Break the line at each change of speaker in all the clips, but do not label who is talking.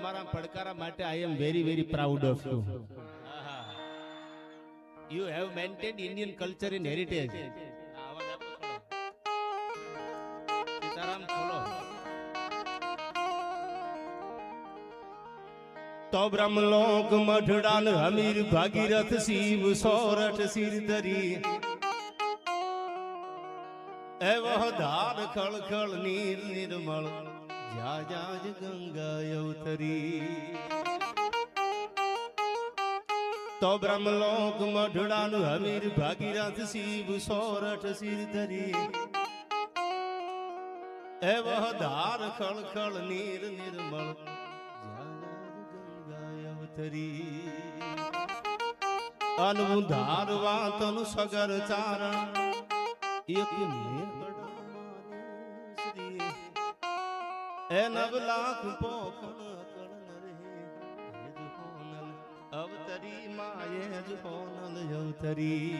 તમારા પડકારા માટે I am very very proud of you. You have maintained Indian culture in heritage. Sitaram ખોલો. તો બ્રહ્મલોક મઢડાન હમીર ભાગીરથ શિવ સોરઠ સિર ધરી એવહ ધાર ખળખળ નીર નિર્મળ જા જાજ ગંગા અવતરી. તો બ્રહ્મલોક મઢડાન હમીર ભાગીરથ શિવ સોરઠ સિર ધરી એવહ ધાર ખળખળ નીર નિર્મળ અનધારવા તનુ સગર ચારણ એક એ નવ લાખ અવતરી માયે જ હોનલ અવતરી.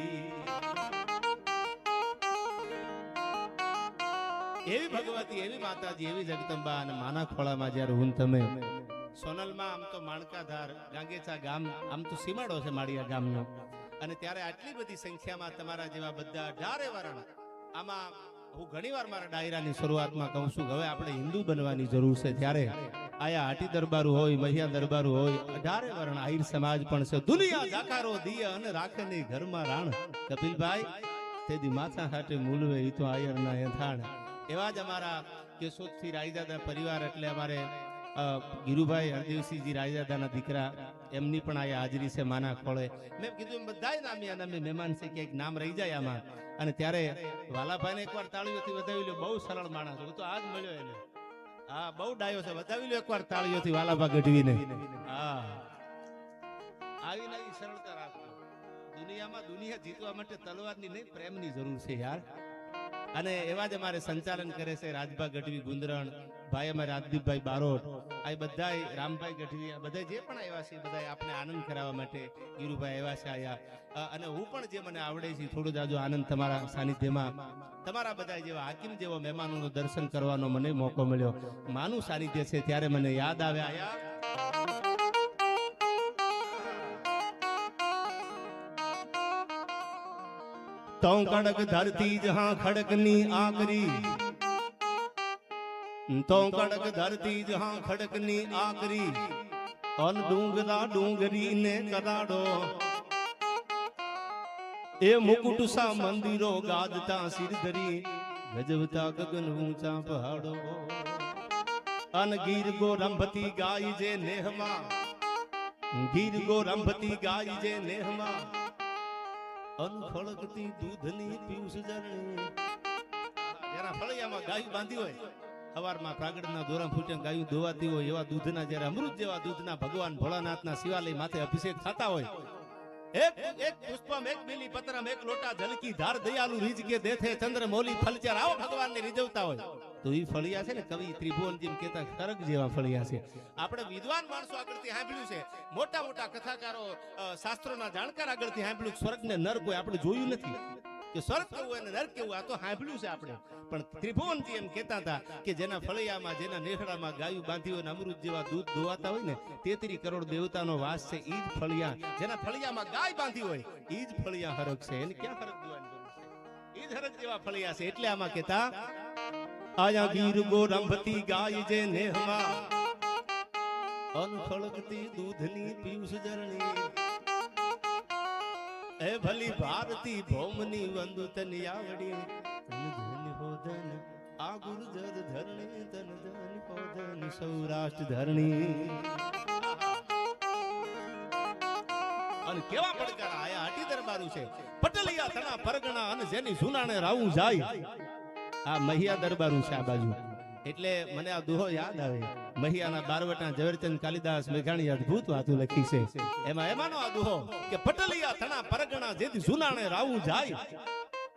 એવી ભગવતી, એવી માતાજી, એવી જગદંબા અને માના ખોળામાં જ્યારે હું તમે સોનલમાં આમ તો માણકાધાર ગાંગેચા ગામ આમ તો સીમાડો છે માળિયા ગામનો, અને ત્યારે આટલી બધી સંખ્યામાં તમારા જેવા બધા 18 વરણ. આમાં હું ઘણીવાર મારા ડાયરાની શરૂઆતમાં કહું છું કે હવે આપણે હિન્દુ બનવાની જરૂર છે. ત્યારે આયા હાટી દરબારું હોય, મહિયા દરબારું હોય, 18 વરણ આહિર સમાજ પણ છે. દુનિયા જાકારો દિયા અને રાખે નહીં ઘરમાં રાણ. કપિલભાઈ તેદી માથા હાટે મૂલવે ઈ તો આયરના એથાણ. એવા જ અમારા કેશોદથી રાયદાદા પરિવાર એટલે અમારે ગીરુભાઈ હરદેવસિંહજી રાયદાદાના દીકરા, એમની પણ આયા હાજરી છે માના ખોળે. મેં કીધું બધાય નામી અનામી મહેમાન છે, ક્યાંક નામ રહી જાય આમાં. અને ત્યારે વાલાભાઈને એકવાર તાળીઓથી વધાવી લો. બહુ સરળ માણસ, હું તો આજ મળ્યો એને. હા, બહુ ડાયો છે, વધાવી લો એકવાર તાળીઓથી વાલાભા ગઢવીને. હા, આવી નવી સરળતા રાખો. દુનિયામાં દુનિયા જીતવા માટે તલવારની નહીં, પ્રેમની જરૂર છે યાર. અને એવા જ અમારે સંચાલન કરે છે રાજભા ગઢવી ગુંદરણ, ભાઈ અમારે રાજદીપભાઈ બારોટ, આ બધા રામભાઈ ગઢવી, આ બધા જે પણ આવ્યા છે બધા આપણે આનંદ કરાવવા માટે ગીરુભાઈ આવ્યા છે આયા. અને હું પણ જે મને આવડે છે થોડું જાજો આનંદ તમારા સાનિધ્યમાં, તમારા બધા જેવા હાકીમ જેવો મહેમાનોનું દર્શન કરવાનો મને મોકો મળ્યો. માનું સાનિધ્ય છે ત્યારે મને યાદ આવે આયા તો કડક ધરતી જહાં ખડકની આકરી, તો કડક ધરતી જહાં ખડકની આકરી, અન ડુંગરા ડુંગરી ને કરાડો, એ મુકુટ સા મંદિરો ગાજતા સિર ધરી, ગજવતા ગગન ઊંચા પહાડો, અન ગીર ગો રંભતી ગાય જે નેહમાં, ગીર ગો રંભતી ગાય જે નેહમાં, અનખળકતી દૂધની પીયુષ જરણી. જરા ફળિયામાં ગાયું બાંધી હોય, સવારમાં પ્રાગડના દોરા ફૂટ્યા ગાયું દોવાતી હોય, એવા દૂધના જ્યારે અમૃત જેવા દૂધના ભગવાન ભોળાનાથના શિવાલય માથે અભિષેક થતા હોય, એક પુષ્પમ એક બીલી પત્રમ એક લોટા જલકી ધાર દયાલુ રીજ કે દેથે ચંદ્ર મોલી ફલચાર આવો ભગવાનને રીઝવતા હોય તો એ ફળિયા છે ને કવિ ત્રિભુવનજી કહેતા ખરગ જેવા ફળિયા છે. આપણે વિદ્વાન માણસો આગળથી સાંભળ્યું છે, મોટા મોટા કથાકારો શાસ્ત્રોના જાણકાર આગળથી સાંભળ્યું સ્વર્ગને નર્ક હોય, આપણે જોયું નથી કે સ્વર્ગ કેવું અને નર્ક કેવું, આ તો સાંભળ્યું છે આપણે. પણ ત્રિભુવનજી એમ કહેતા હતા કે જેના ફળિયામાં જેના નેહડામાં ગાયું બાંધી હોય ને અમૃત જેવા દૂધ દોવાતા હોય ને 33 કરોડ દેવતાનો વાસ છે, ઈ જ ફળિયા. જેના ફળિયામાં ગાય બાંધી હોય ઈ જ ફળિયા હરક છે. એને ક્યાં હરક દેવાની જરૂર છે? ઈ જ હરક જેવા ફળિયા છે. એટલે આમાં કહેતા આયા ગીર ગો રંભતી ગાય જે નેહમાં, અનખળકતી દૂધની પીયુષ જરણી, એ ભલી ભારતી ભૌમની વંદુ તન આવડી, તન ધન હોદન આ ગુર્જર ધરણી, તન ધન હોદન સૌરાષ્ટ્ર ધરણી. અને કેવા પડકાર આયા હાટી દરબારું છે, પટલિયા તણા પરગણા અને જેની સુનાણે રાવું જાય, આ મહિયા દરબારું છે આ બાજુ. એટલે મને આ દોહો યાદ આવે, મહિયાના બારવટા ઝવેરચંદ કાલિદાસ મેઘાણી અદ્ભુત વાતો લખી છે. એમાંનો આ દોહો કે પટલિયા તણા પરગણા જેથી સુનાણે રાવું જાય,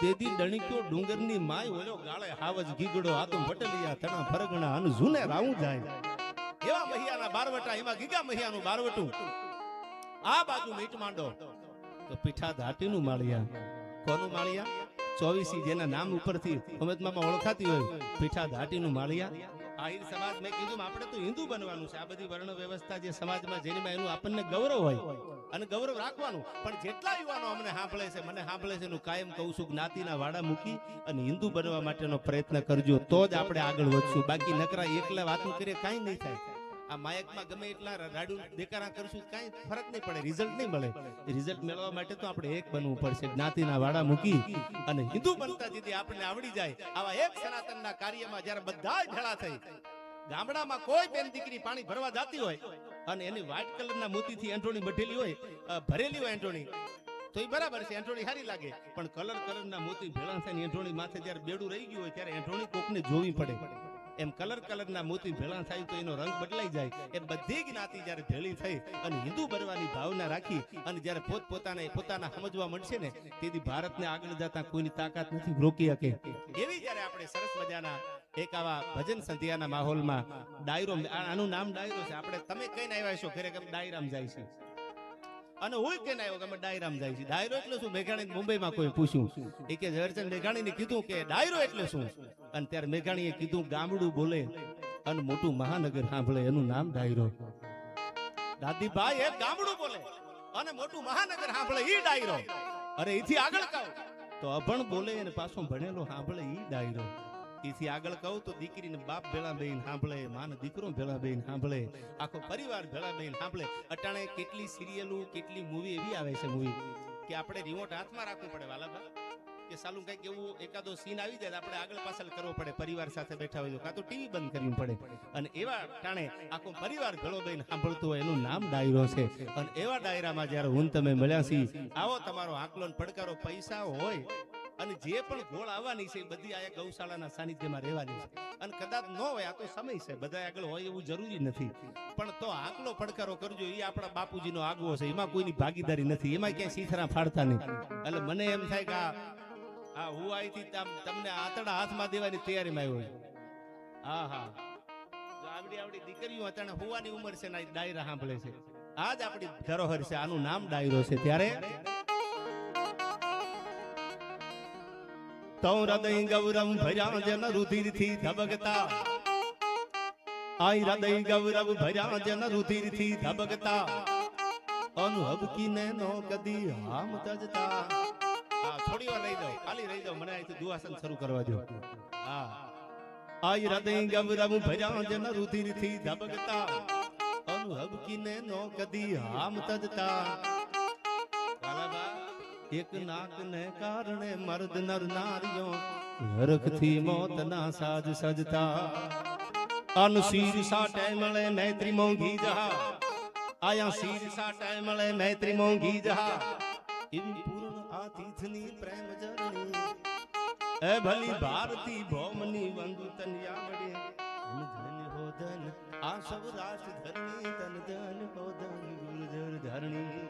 તેદી ડણક્યો ડુંગરની માય ઓલો ગાળે હાવજ ગીગડો, આ તો પટલિયા તણા પરગણા અને જૂને રાવું જાય. એવા મહિયાના બારવટા, એમાં ગીગા મહિયાનું બારવટું. આ બાજુ મીટ માંડો તો પીઠા ધાટીનું માળિયા. કોનું માળિયા? 24 જેના નામ ઉપરથી અમદમાં ઓળખાતી હોય, પીઠા ધાટીનું માળિયા. આહિર સમાજ મેં કીધું આપણે તો હિન્દુ બનવાનું છે. આ બધી વર્ણ વ્યવસ્થા જે સમાજમાં જેની એનું આપણને ગૌરવ હોય અને ગૌરવ રાખવાનું. પણ જેટલા યુવાનો અમને સાંભળે છે, મને સાંભળે છે, એનું કાયમ કહું છું, જ્ઞાતિના વાડા મૂકી અને હિન્દુ બનવા માટેનો પ્રયત્ન કરજો, તો જ આપણે આગળ વધશું. બાકી નકરા એકલા વાતો કરીએ કાંઈ નહીં થાય. આ માયકમાં ગમે એટલા રાડુ દેકારા કરશું કાંઈ ફરક નહીં પડે, રિઝલ્ટ નહીં મળે. રિઝલ્ટ મેળવવા માટે તો આપણે એક બનવું પડશે. જ્ઞાતિના વાડા મૂકી અને હિન્દુ બનતા જેથી આપણને આવડી જાય, આવા એક સનાતનના કાર્યમાં જ્યારે બધા ભેળા થઈ, ગામડામાં કોઈ બેન દીકરી પાણી ભરવા જતી હોય અને એની વ્હાઈટ કલરના મોતીથી એંટોણી મઢેલી હોય, ભરેલી હોય એંટોણી, તો એ બરાબર છે, એંટોણી સારી લાગે. પણ કલરના મોતી ભેળા થઈને એંટોણી માથે જ્યારે બેડું રહી ગયું હોય ત્યારે એંટોણી કોકને જોવી પડે. એમ કલરના મોતી ભેળા થાય તો એનો રંગ બદલાઈ જાય. એમ બધી જ્ઞાતિ જ્યારે ભેળી થઈ અને હિન્દુ બનવાની ભાવના રાખી અને જ્યારે પોતાના સમજવા મળશે ને, તેથી ભારતને આગળ જતા કોઈની તાકાત નથી રોકી શકે. એવી જ્યારે આપણે સરસ મજાના એક આવા ભજન સંધ્યાના માહોલમાં ડાયરો, આનું નામ ડાયરો છે. આપણે તમે કઈને આવ્યા છો ઘરે કે ડાયરામ જાય છે, અને હું કઈને આવ્યો કે અમે ડાયરામ જાય છે. ડાયરો એટલે શું? મેઘાણી મુંબઈમાં કોઈ પૂછ્યું, એ કે ઝવેરચંદ મેઘાણીને કીધું કે ડાયરો એટલે શું? અને ત્યારે મેઘાણીએ કીધું ગામડું બોલે અને મોટું મહાનગર સાંભળે, એનું નામ ડાયરો. દાદીભાઈ એક ગામડું બોલે અને મોટું મહાનગર સાંભળે, ઈ ડાયરો. અરે એથી આગળ કહું તો અભણ બોલે અને પાછો ભણેલો સાંભળે, ઈ ડાયરો. એથી આગળ કહું તો દીકરીને બાપ ભેળા બેન સાંભળે, માને દીકરો ભેળા બેન સાંભળે, આખો પરિવાર ભેળા બેન સાંભળે. અટાણે કેટલી સિરિયલો, કેટલી મૂવી એવી આવે છે મૂવી કે આપણે રિમોટ હાથમાં રાખવું પડે વાલાબા, કે સાલું કઈક એવું એકાદો સીન આવી જાય આપણે આગળ પાછળ કરવો પડે, પરિવાર સાથે બેઠા હોય કાં તો ટીવી બંધ કરવી પડે. અને એવા ટાણે આખો પરિવાર ભેળો બેન સાંભળતું હોય, એનું નામ ડાયરો છે. અને એવા ડાયરામાં જ્યારે હું તમે મળ્યા છીએ, આવો તમારો આકલો પડકારો પૈસા હોય અને જે પણ ગોળ આવવાની છે બધી આ ગૌશાળાના સાનિધ્યમાં રહેવાની છે. અને કદાચ ન હોય, આ તો સમય છે, બધા આગળ હોય એવું જરૂરી નથી, પણ તો આકલો પડકારો કરજો. એ આપણા બાપુજીનો આગવો છે, એમાં કોઈની ભાગીદારી નથી, એમાં ક્યાંય સીથરા ફાડતા નહીં. એટલે મને એમ થાય કે આ હું અહીંથી તમને આતડા હાથમાં દેવાની તૈયારીમાં આવ્યો. હા હા, આવડી દીકરીઓ અત્યારે હોવાની ઉંમર છે ને ડાયરા સાંભળે છે. આ જ આપણી ધરોહર છે, આનું નામ ડાયરો છે. ત્યારે તો હૃદય ગૌરવ ભર્યા જન રુધિરથી ધબકતા, આ હૃદય ગૌરવ ભર્યા જન રુધિરથી ધબકતા, અનુહબકીને નો કદી હામ તજતા. હા, થોડી વાર રહી જાઓ, ખાલી રહી જાઓ, મને અહીંથી દુઆસન શરૂ કરવા દો. હા, આ હૃદય ગૌરવ ભર્યા જન રુધિરથી ધબકતા, અનુહબકીને નો કદી હામ તજતા. એક નાક ને કારણે મર્દ નર નારીઓ હરખથી મોતના સાજ સજતા, અન શીર સાટે મળે મૈત્રી મોંઘી જહા, આયા શીર સાટે મળે મૈત્રી મોંઘી જહા, એવી પૂર્ણ આતિથની પ્રેમ જરણી, એ ભલી ભારતી ભૌમની વંદુ તન્યા વડે, ધન હો ધન આ સૌ રાજ ધરણી, ધન ધન હો ધન ગુર્જર ધરણી.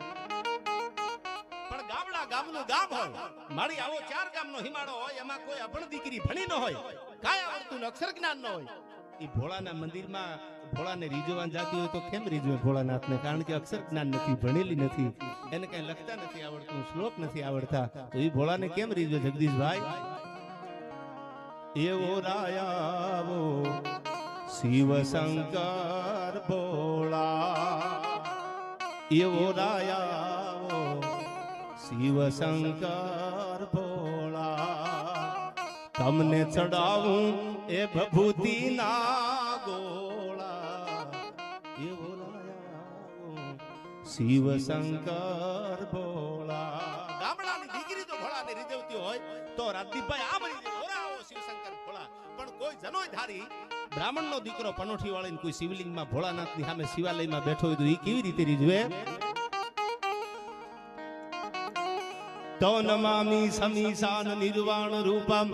ગામનું ગામ હોય, મારી આવો 4 ગામનો હિમાળો હોય, એમાં કોઈ અભણ દીકરી ભણી ન હોય, કાંઈ આવડતું ન, અક્ષર જ્ઞાન ન હોય, એ ભોળાના મંદિરમાં ભોળાને રીઝવવા જાતી હોય તો કેમ રીઝવે ભોળાનાથને? કારણ કે અક્ષર જ્ઞાન નથી, ભણેલી નથી, એને કઈ લખતા નથી આવડતું, શ્લોક નથી આવડતા, તો એ ભોળાને કેમ રીઝવે? જગદીશભાઈ એવો રાયાવો શિવ શંકર ભોળા, એવો રાયાવો શિવ શંકર ભોળા, તમને ચડાવું એ ભભૂતિ ના ગોળા, એવો શિવ શંકર ભોળા. ગામડાની દીકરી તો ભોળાને રીઝવતી હોય તો રાજદીપભાઈ આમ રીઝવો શિવ શંકર ભોળા. પણ કોઈ જનોય ધારી બ્રાહ્મણનો દીકરો પનોઠી વાળીને કોઈ શિવલિંગમાં ભોળાનાથની સામે શિવાલયમાં બેઠો હોય તો એ કેવી રીતે રીઝવે? તો નમામી સમીશાન નિર્વાણ રૂપમ,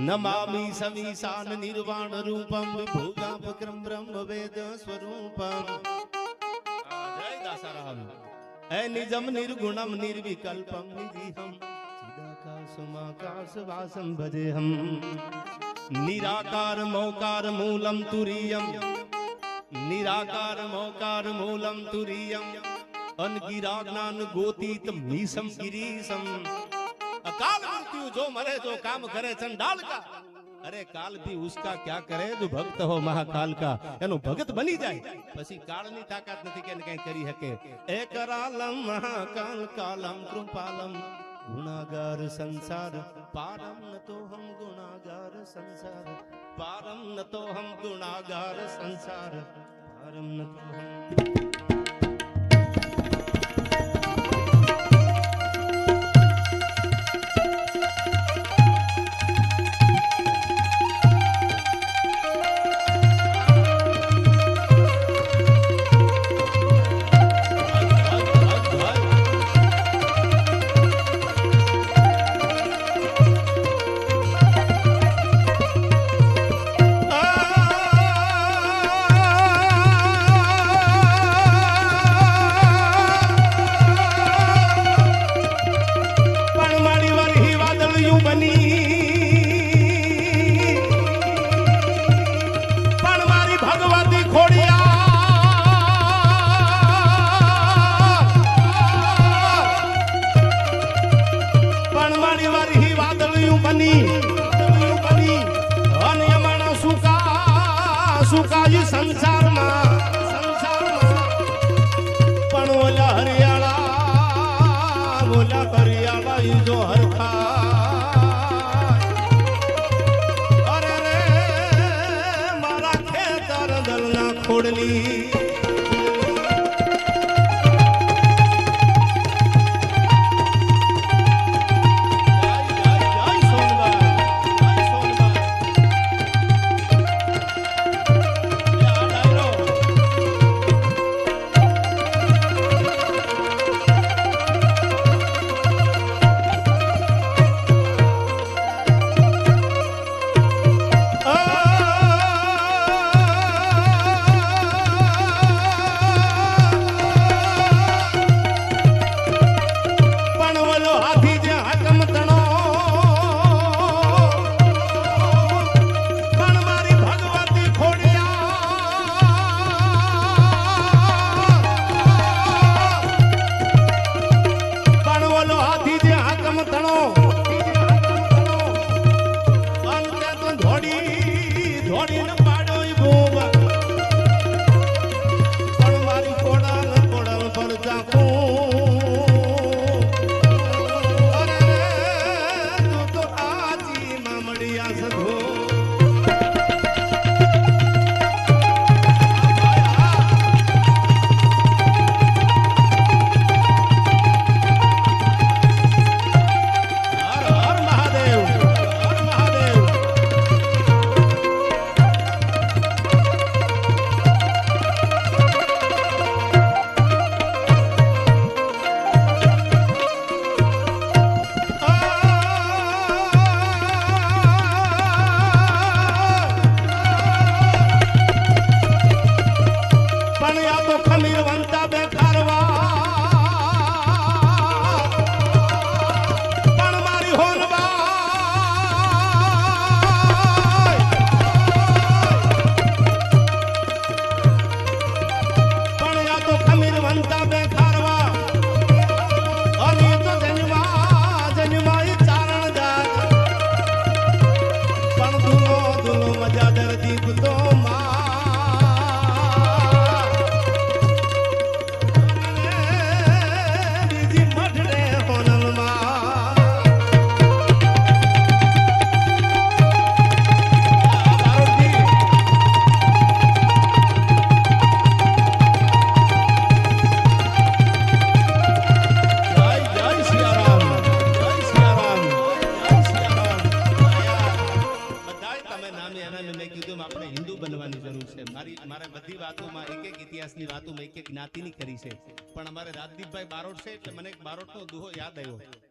નમામી સમીશાન નિર્વાણ રૂપમ, વિભુગાપક્રમ બ્રહ્મ વેદ સ્વરૂપમ. જય દાસારામ. એ નિજમ નિર્ગુણમ નિર્વિકલ્પમ નિધિહમ, ચિદાકાશમાકાશ વાસમ ભજેહમ, નિરાકાર મૌકાર મૂલમ તુરીયમ, નિરાકાર મૌકાર મૂલમ તુરીયમ, અનગિરા જ્ઞાન ગોતીત મીસમ ગિરીસમ. અકાલ મૃત્યુ જો મરે જો કામ કરે ચંડાલ કા, अरे काल भी उसका क्या करे जो भक्त हो महाकाल का એનો ભગત બની જાય પછી કાળની તાકાત નથી કે કઈ કરી શકે એક રાલમ મહાકાલ કાલમ કૃપાલમ गुणागार संसार पारम न तो हम गुणागार संसार पारम न तो हम गुणागार संसार पारम न तो हम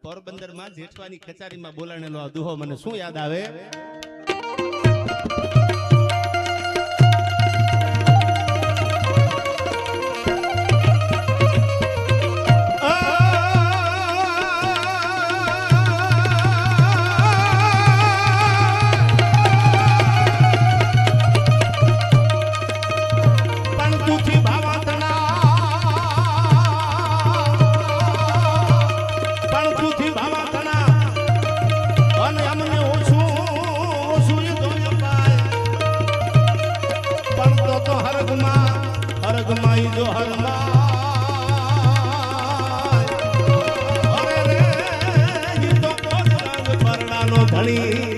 પોરબંદરમાં જેઠવાની કચેરીમાં બોલાણેલો આ દુહો મને શું યાદ આવે
અને અમને ઓછું ઓછું તો
કમાઈ જો હરમાં અરે રે ઈ તો રંગ પરણાનો ધણી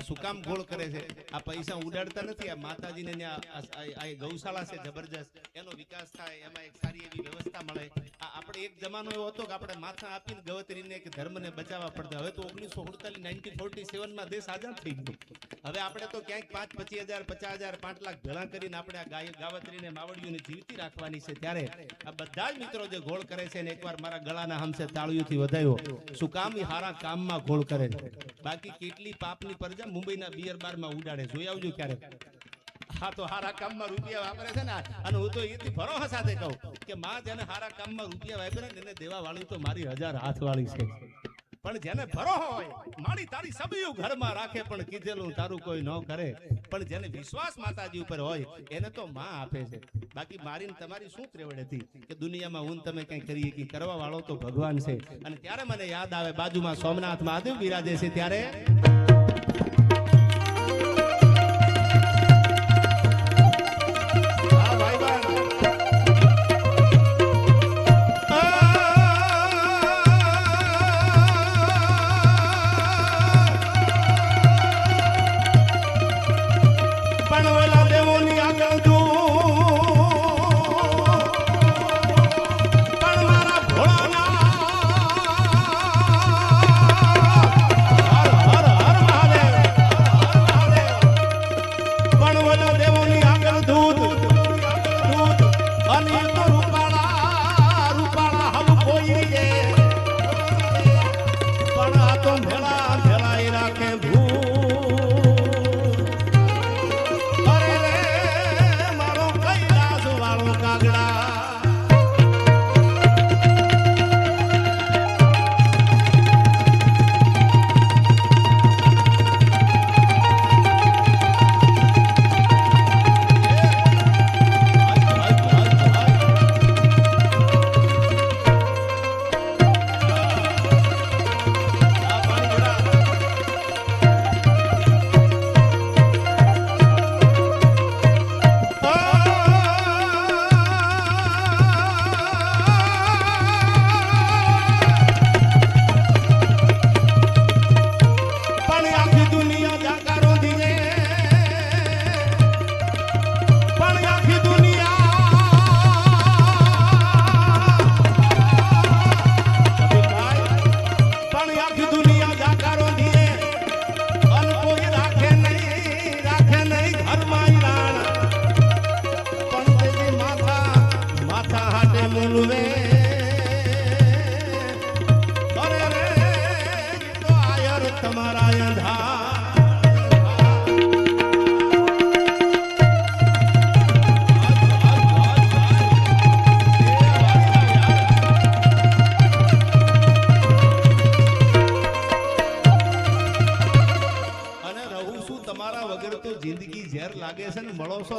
શું કામ ગોળ કરે છે? આ પૈસા ઉડાડતા નથી. આ માતાજીને આ ગૌશાળા છે જબરજસ્ત, એનો વિકાસ થાય, એમાં એક સારી એવી વ્યવસ્થા મળે. આપણે એક જમાનો એવો હતો કે આપણે માથા આપીને ગવતરીને કે ધર્મને બચાવવા પડતા. હવે તો 1947 1947 માં દેશ આઝાદ થઈ ગયો. હવે આપણે તો ક્યાંક 5 25,000 50,000 5 લાખ ભેળા કરીને આપણે આ ગાવતરીને માવડીઓને જીવતી રાખવાની છે. ત્યારે આ બધા જ મિત્રો જે ગોળ કરે છે ને એકવાર મારા ગળાના હમસે તાળીઓથી વધાયો. શું કામ? એ હારા કામમાં ગોળ કરે છે. બાકી કેટલી પાપની પરજા મુંબઈના બિયર બારમાં ઉડાડે, જોઈ આવજો ક્યારેક. હા, તો હારા કામમાં રૂપિયા વાપરે છે ને. અને હું તો એથી ભરોસા સાથે કહું કે માં જેને હારા કામમાં રૂપિયા વાપરે ને એને દેવા વાળી તો મારી 1000 હાથ વાળી છે. પણ જેને ભરોસો હોય મારી તારી સબયું ઘરમાં રાખે પણ કીધેલું તારું કોઈ ન કરે. પણ જેને વિશ્વાસ માતાજી ઉપર હોય એને તો માં આપે છે. બાકી મારીને તમારી શું ત્રેવડ હતી કે દુનિયામાં હું તમે કઈ કરીએ કે કરવા વાળો તો ભગવાન છે. અને ત્યારે મને યાદ આવે બાજુમાં સોમનાથ મહાદેવ બિરાજે છે. ત્યારે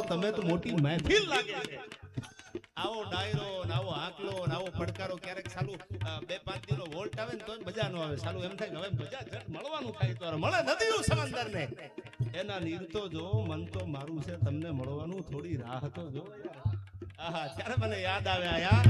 તમે તો મોટી મહેફિલ લાગે છે. આવો ડાયરો ને આવો આકલો ને આવો પડકારો ક્યારેક સાલું 2-5 દિનો વોલ્ટ આવે ને તો મજા ન આવે. સાલું એમ થાય કે હવે મજા જટ મળવાનું થાય તો મળે નદીયું સમંદર ને એના નીર તો જો મન તો મારું છે તમને મળવાનું થોડી રાહ તો જો. આહા, ત્યારે મને યાદ આવે આયા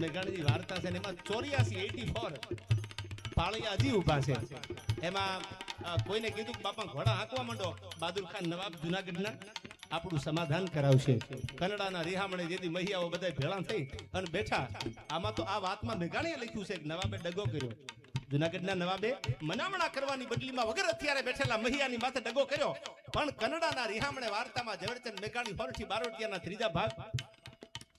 મેઘાણીની વાર્તા છે એમાં 84 પાળિયા હજી ઉભા છે. એમાં કોઈને કીધું કે બાપા ઘોડા હાંકવા માંડો. બહાદુર ખાન નવાબ જુનાગઢના આપણું સમાધાન કરાવશે. કનડાના રિહામણે જેથી મહિયાઓ બધા ભેળા થઈ અને બેઠા. આમાં તો આ વાતમાં મેઘાણીએ લખ્યું છે કે નવાબે ડગો કર્યો. જુનાગઢના નવાબે મનામણા કરવાની બદલીમાં વગર અત્યારે બેઠેલા મહિયાની માથે ડગો કર્યો. પણ કનડાના રિહામણે વાર્તામાં ઝવેરચંદ મેઘાણી સોરઠી બારોટિયાના ત્રીજા ભાગ,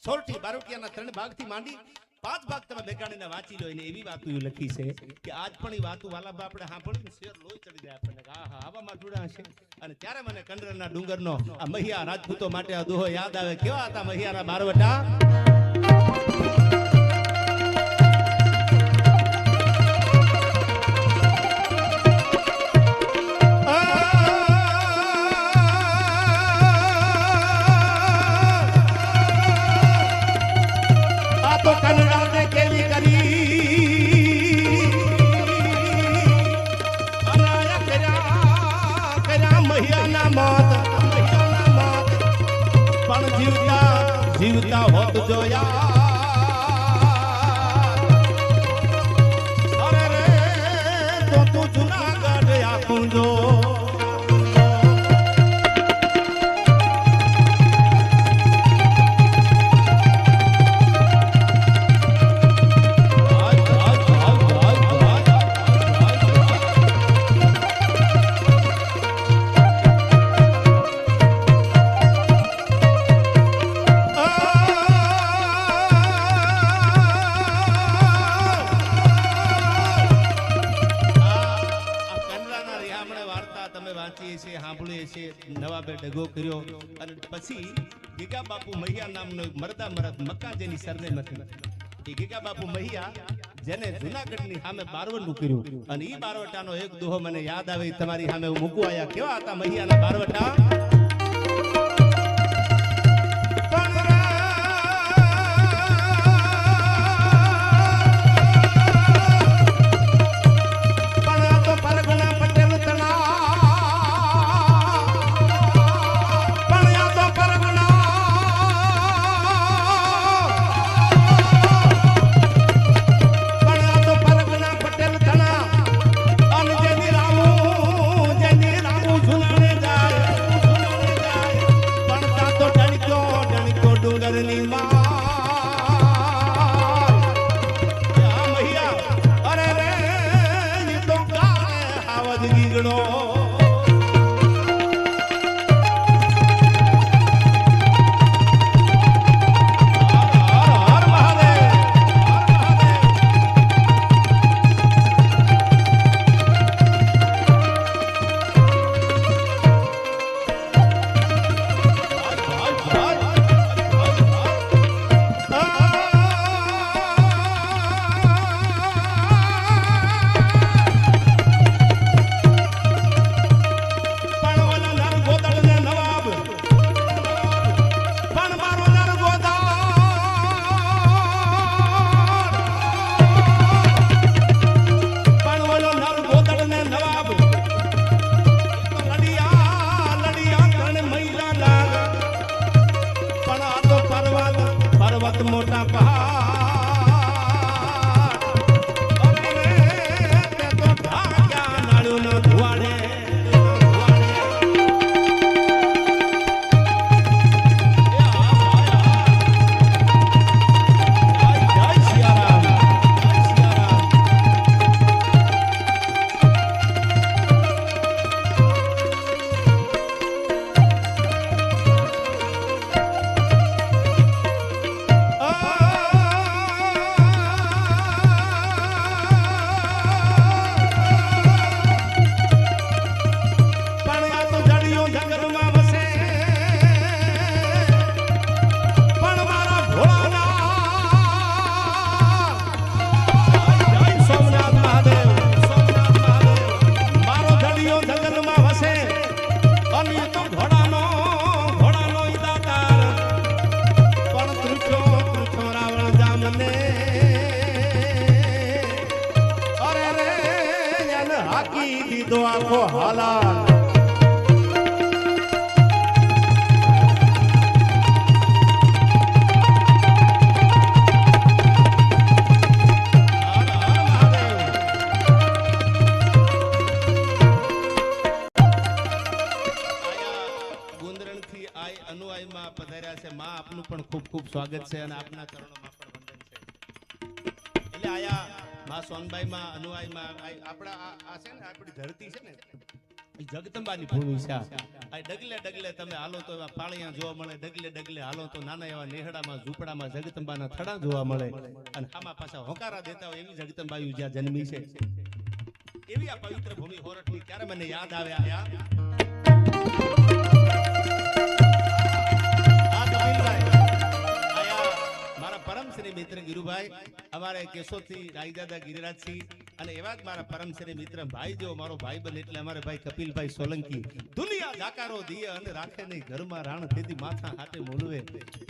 સોરઠી બારોટિયાના 3 ભાગથી માંડી 5 ભાગ તમે મેઘાણીને વાંચી લો. એને એવી વાતો લખી છે કે આજ પણ એ વાતો વાલાબા આપણે સાંભળીને શેર લોહી ચડી જાય આપણને. હા આવામાં જોડા હશે. અને ત્યારે મને કંડરના ડુંગરનો આ મહિયા રાજપૂતો માટે આ દોહો યાદ આવે. કેવા હતા મહિયાના બારવટા? જીવતા હોત જોયા અરે રે તો તું જુનાગઢ આખું જો નવાબે ડગો કર્યો અને પછી ગીગા બાપુ મહિયા નામનો મરદા મરદ મક્કા જેની સરનેમ હતી. એ ગીગા બાપુ મહિયા જેને જુનાગઢની સામે બારવટું કર્યું. અને ઈ બારવટાનો એક દોહો મને યાદ આવે, તમારી સામે હું મૂકવા આયા. કેવા હતા મહિયાના બારવટા? મોટા દીધો આખો હાલા આપનું પણ ખૂબ ખૂબ સ્વાગત છે અને આપના ચરણોમાં પણ વંદન છે. એટલે આયા માં સોનબાઈમાં અનુઆઈમાં આપણા આ છે ને આપણી ધરતી છે ને એ જગદંબાની ભૂમિ છે. આ ડગલે ડગલે તમે હાલો તો એવા પાળિયા જોવા મળે, ડગલે ડગલે હાલો તો નાના એવા નેહડામાં ઝૂંપડામાં જગદંબાના થડા જોવા મળે અને આમાં પાછા હોકારા દેતા હોય એવી જગદંબાયું જ્યાં જન્મી છે એવી આ પવિત્ર ભૂમિ હોરઠની. ત્યારે મને યાદ આવે આયા મારા પરમ શ્રી મિત્ર ગિરુભાઈ, અમારે કેશોદથી રાયદાદા ગિરિરાજસિંહ અને એવા જ મારા પરમ શ્રી મિત્ર ભાઈ જેવો મારો ભાઈ બન એટલે અમારે ભાઈ કપિલભાઈ સોલંકી. દુનિયા જાકારો દિયે અને રાખે નહીં ઘરમાં રાણ તેથી માથા હાથે મોલવે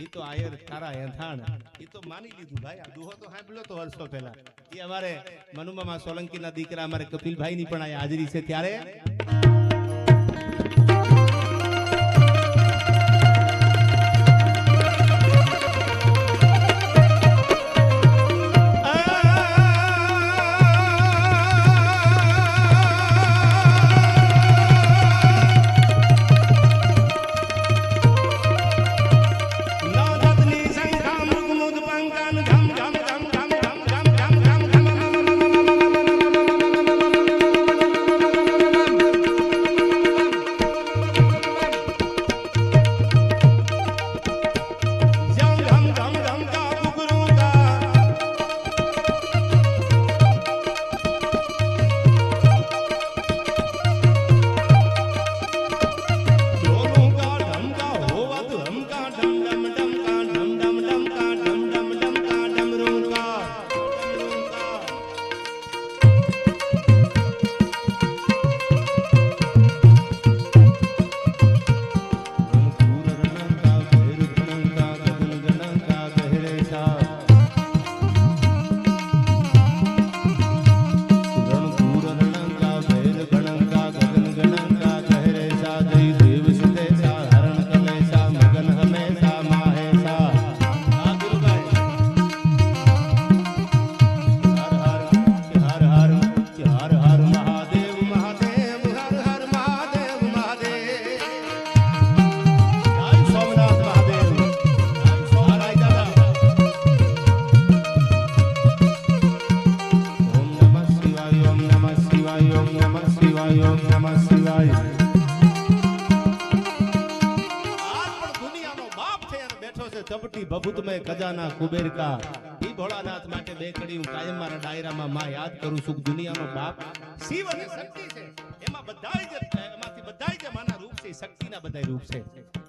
ઈ તો આયર તારા એંથાણ. ઈ તો માની લીધું ભાઈ. આ દુહો તો સાંભળ્યો તો વર્ષો પહેલા. એ અમારે મનુમામા સોલંકીના દીકરા અમારે કપિલભાઈની પણ આ હાજરી છે. ત્યારે ખજાના કુબેર કા ઈ ભોળાનાથ માટે બે કડી હું કાયમ મારા ડાયરામાં માં યાદ કરું છું. દુનિયાનો બાપ શિવ અને શક્તિ છે. એમાં બધાય જે એમાંથી બધાય જે માના રૂપ છે શક્તિના બધાય રૂપ છે.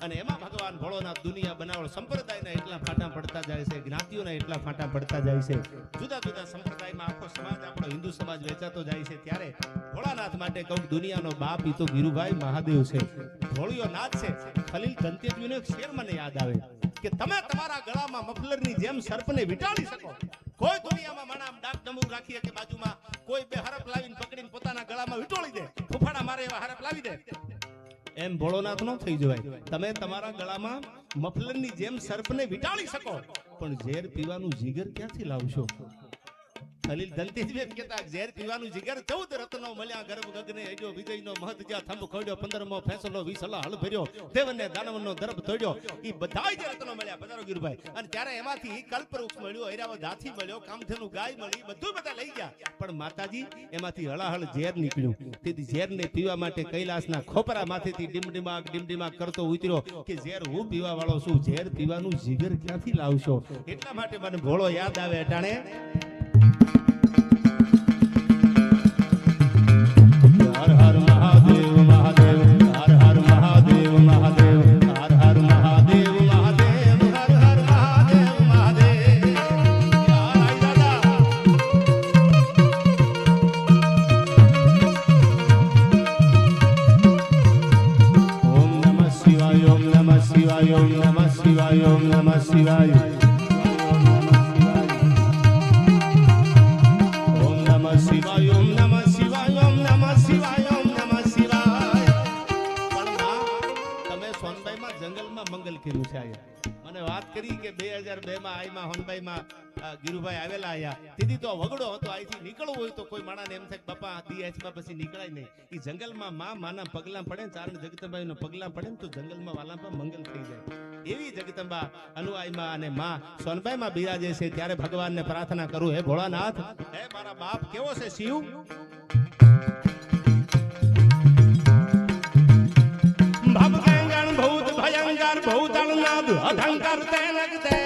અને એમાં ભગવાન ભોળોનાથ દુનિયા બનાવળ સંપ્રદાયના એટલા ફાટા પડતા જાય છે, જ્ઞાતિઓના એટલા ફાટા પડતા જાય છે. જુદા જુદા સંપ્રદાયમાં આખો સમાજ આપણો હિન્દુ સમાજ વેચાતો જાય છે. ત્યારે ભોળાનાથ માટે કહું દુનિયાનો બાપ ઈ તો ગિરુભાઈ મહાદેવ છે. ભોળિયો નાથ છે. ખલીલ ધનતેજવીનો એક શેર મને યાદ આવે કે તમે તમારા ગળામાં મફલરની જેમ સર્પને વિટાળી શકો. કોઈ દુનિયામાં માણા ડાક ડમુક રાખીએ કે બાજુમાં કોઈ બે હરપ લાવીને પકડીને પોતાના ગળામાં વિટોળી દે, ફૂફાડા મારે એવા હરપ લાવી દે. એમ ભોળોનાથ નો થઈ જવાય. તમે તમારા ગળામાં મફલરની જેમ સર્પને વિટાળી શકો પણ ઝેર પીવાનું જીગર ક્યાંથી લાવશો? ખલીલ ધનતેજવી કહેતા ઝેર પીવાનું જીગર 14 રત્નો મળ્યા ગર્ભ ગગને હેડ્યો વિજયનો મહત જ્યાં થંભ ખોડ્યો 15મો ફેસલો 20 હળ ભર્યો દેવને દાનવનો દર્ભ તોડ્યો. ઈ બધાય જે રત્નો મળ્યા પધારો ગિરભાઈ. અને ત્યારે એમાંથી કલ્પવૃક્ષ મળ્યો, ઐરાવત હાથી મળ્યો, કામધેનુ ગાય મળી, બધું બધા લઈ ગયા. પણ માતાજી એમાંથી હળાહળ ઝેર નીકળ્યું. તેથી ઝેરને પીવા માટે કૈલાસના ખોપરા માથેથી ડીમડીમાગ કરતો ઉતર્યો કે ઝેર હું પીવા વાળો છું, ઝેર પીવાનું જીગર ક્યાંથી લાવશો? એટલા માટે મને ભોળો યાદ આવે અટાણે. હર હર મહાદેવ મહાદેવ, હર હર મહાદેવ મહાદેવ, હર હર મહાદેવ મહાદેવ, હર હર મહાદેવ મહાદેવ. યાર દાદા ઓમ નમઃ શિવાય, ઓમ નમઃ શિવાય, ઓમ નમઃ શિવાય, ઓમ નમઃ શિવાય. મને વાત કરી કે 2002 માં આઈમાં હોનબાઈમાં ગિરુભાઈ આવેલા આયા. તેથી તો વગડો હતો. અહીંથી નીકળવું હોય તો કોઈ માણાને એમ થાય બાપા દી આઈમાં પછી નીકળાય નહીં. એ જંગલમાં માના પગલા પડે, ચારણ જગતભાઈના પગલા પડે તો જંગલમાં વાલામાં મંગલ થઈ જાય. એવી જગદંબા અનુઆઈમાં અને માં સોનબાઈમાં બિરાજે છે ત્યારે ભગવાનને પ્રાર્થના કરું, હે ભોળાનાથ, હે મારા બાપ કેવો છે શિવ, ભવગંગણ ભૂત ભયંકર ભૂતળનાદ અધંકર તે લગતે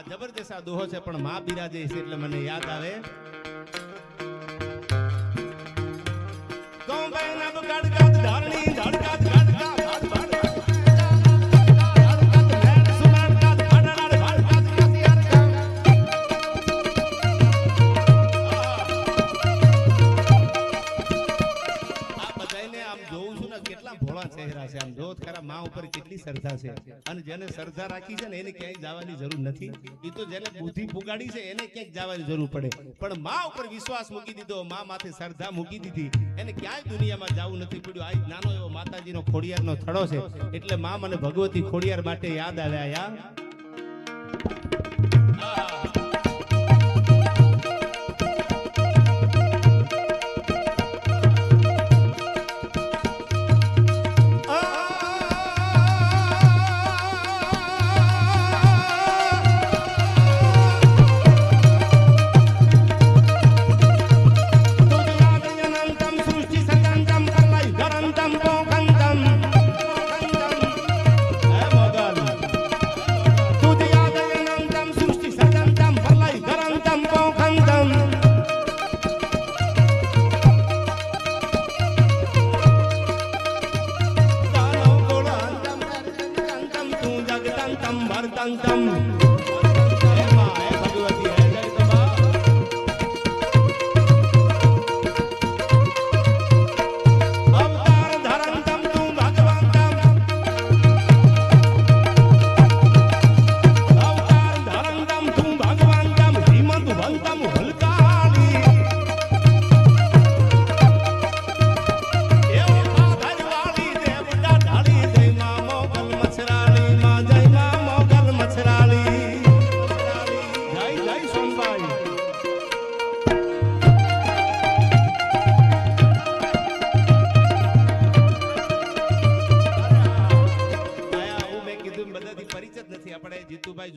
જબરદસ્ત આ દોહો છે પણ માં બિરાજે છે એટલે મને યાદ આવે ગોંબાઈના બગાડગાત ધારણી ધડકાત ગાડકા ભાડ ભાડ ધડકાત મેણ સુનાડકાત ફડાડ ભાડકાત કસિયાર કામ આ બધાયને આમ જોઉં છું ને કેટલા ભોળા ચહેરા છે, આમ જોત ખરા માં ઉપર કેટલી શ્રદ્ધા છે, અને જેને શ્રદ્ધા રાખી છે ને એને ક્યાંય જવાની જરૂર નથી, એ તો જેને બુદ્ધિ પુગાડી છે એને ક્યાંક જવાની જરૂર પડે, પણ માં ઉપર વિશ્વાસ મૂકી દીધો, માં માથે શ્રદ્ધા મૂકી દીધી, એને ક્યાંય દુનિયામાં જવું નથી પડ્યું. આ નાનો એવો માતાજીનો ખોડિયારનો થડો છે એટલે માં મને ભગવતી ખોડિયાર માટે યાદ આવ્યા યા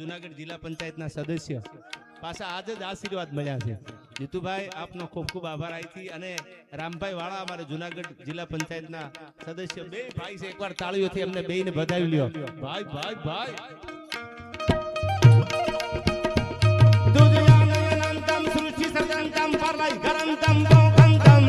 જુનાગઢ જિલ્લા પંચાયતના સદસ્ય પાછા આજે જ આશીર્વાદ મળ્યા છે. જીતુભાઈ આપનો ખૂબ ખૂબ આભાર. અહીંથી અને રામભાઈ વાળા અમારે જુનાગઢ જિલ્લા પંચાયતના સદસ્ય બે ભાઈ છે, એકવાર તાળીઓથી એમને બેયને વધાવી લ્યો. ભાઈ ભાઈ ભાઈ દુર્યાનયનંતમ સૃષ્ટિ સર્જંતમ પરલય કરંતમ ભોગંતમ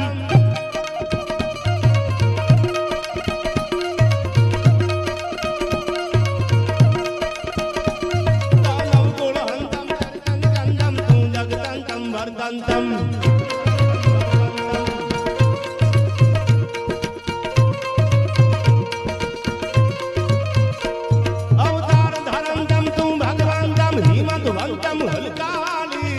અવતાર ધરંતમ તું ભગવંતમ હિમંત વંતમ હલકાલી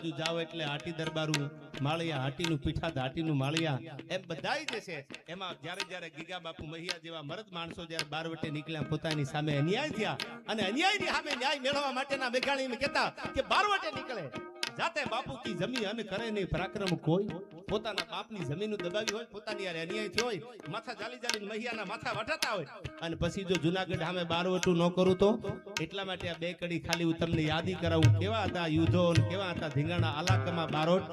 બાજુ જાઓ એટલે હાટી દરબારું માળિયા, હાટીનું પીઠા, હાટીનું માળિયા, એમ બધાય જે છે એમાં જ્યારે ગીગા બાપુ મહિયા જેવા મરદ માણસો જ્યારે બારવટે નીકળ્યા, પોતાની સામે અન્યાય થયા અને અન્યાયની સામે ન્યાય મેળવવા માટેના મેઘાણી કહેતા કે બારવટે નીકળે જાતે બાપુ કી જમીન અમે કરે નહીં પરાક્રમ કોઈ, પોતાના બાપની જમીન દબાવી હોય, પોતાની યાર અન્યાય થયો હોય, માથા જાલી મહિયાના માથા વટાતા હોય અને પછી જો જુનાગઢ સામે બારવટું ન કરું તો એટલા માટે આ બે કડી ખાલી હું તમને યાદી કરાવું. કેવા હતા યુદ્ધો, કેવા હતા ધીંગાણા આલાકમાં બારોટ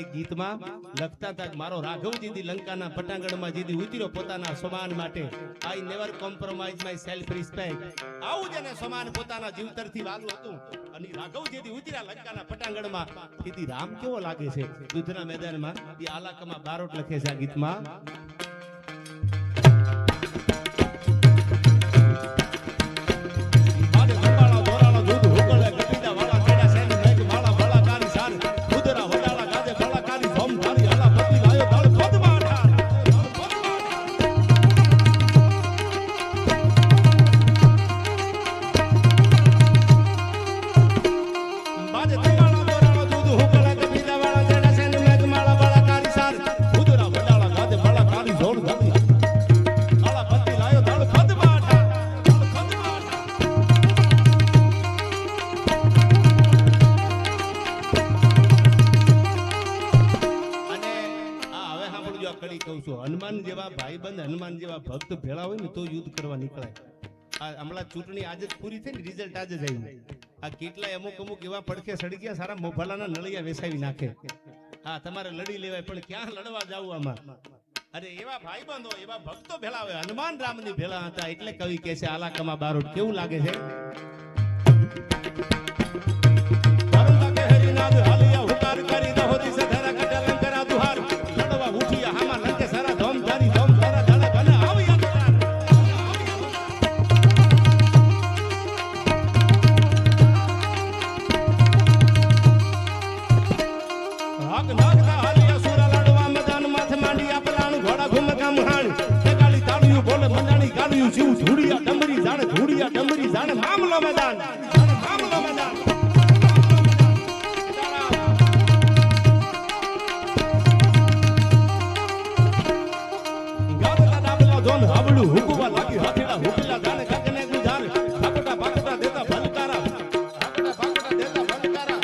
એક ગીતમાં લખતા હતા, મારો રાઘવજીદી લંકાના પટાંગણમાં જીદી ઉતર્યો પોતાના સમાન માટે, I never compromise my self respect. આવું જેને સમાન પોતાના જીવતરથી વાલું હતું અને રાઘવજીદી ઉતર્યા લંકાના પટાંગણમાં, તેથી રામ કેવો લાગે છે યુદ્ધના મેદાનમાં, એ આલાકમાં બારોટ લખે છે આ ગીતમાં. હનુમાન જેવા ભાઈબંધ, હનુમાન જેવા ભક્ત ભેળા હોય ને તો યુદ્ધ કરવા નીકળાય. આ હમણાં ચૂંટણી આજે જ પૂરી થઈ ને, રિઝલ્ટ આજે જ આવ્યું. આ કેટલાય અમુક એવા પડખે સડી ગયા, સારા મોભાલાના નળિયા વેસાવી નાખે. હા, તમારે લડી લેવાય પણ ક્યાં લડવા જાવું આમાં? અરે એવા ભાઈબંધો, એવા ભક્તો ભેળા હોય, હનુમાન રામની ભેળા હતા. એટલે કવિ કહે છે આલાકમાં બારોટ. કેવું લાગે છે? મામલો મેદાન હાવડું હુકવા લાગી હાથીડા હુકલા જાણે કાકને ગુજાર ભાકટા ભાકટા દેતા ભલકારા, ભાકટા ભાકટા દેતા ભલકારા.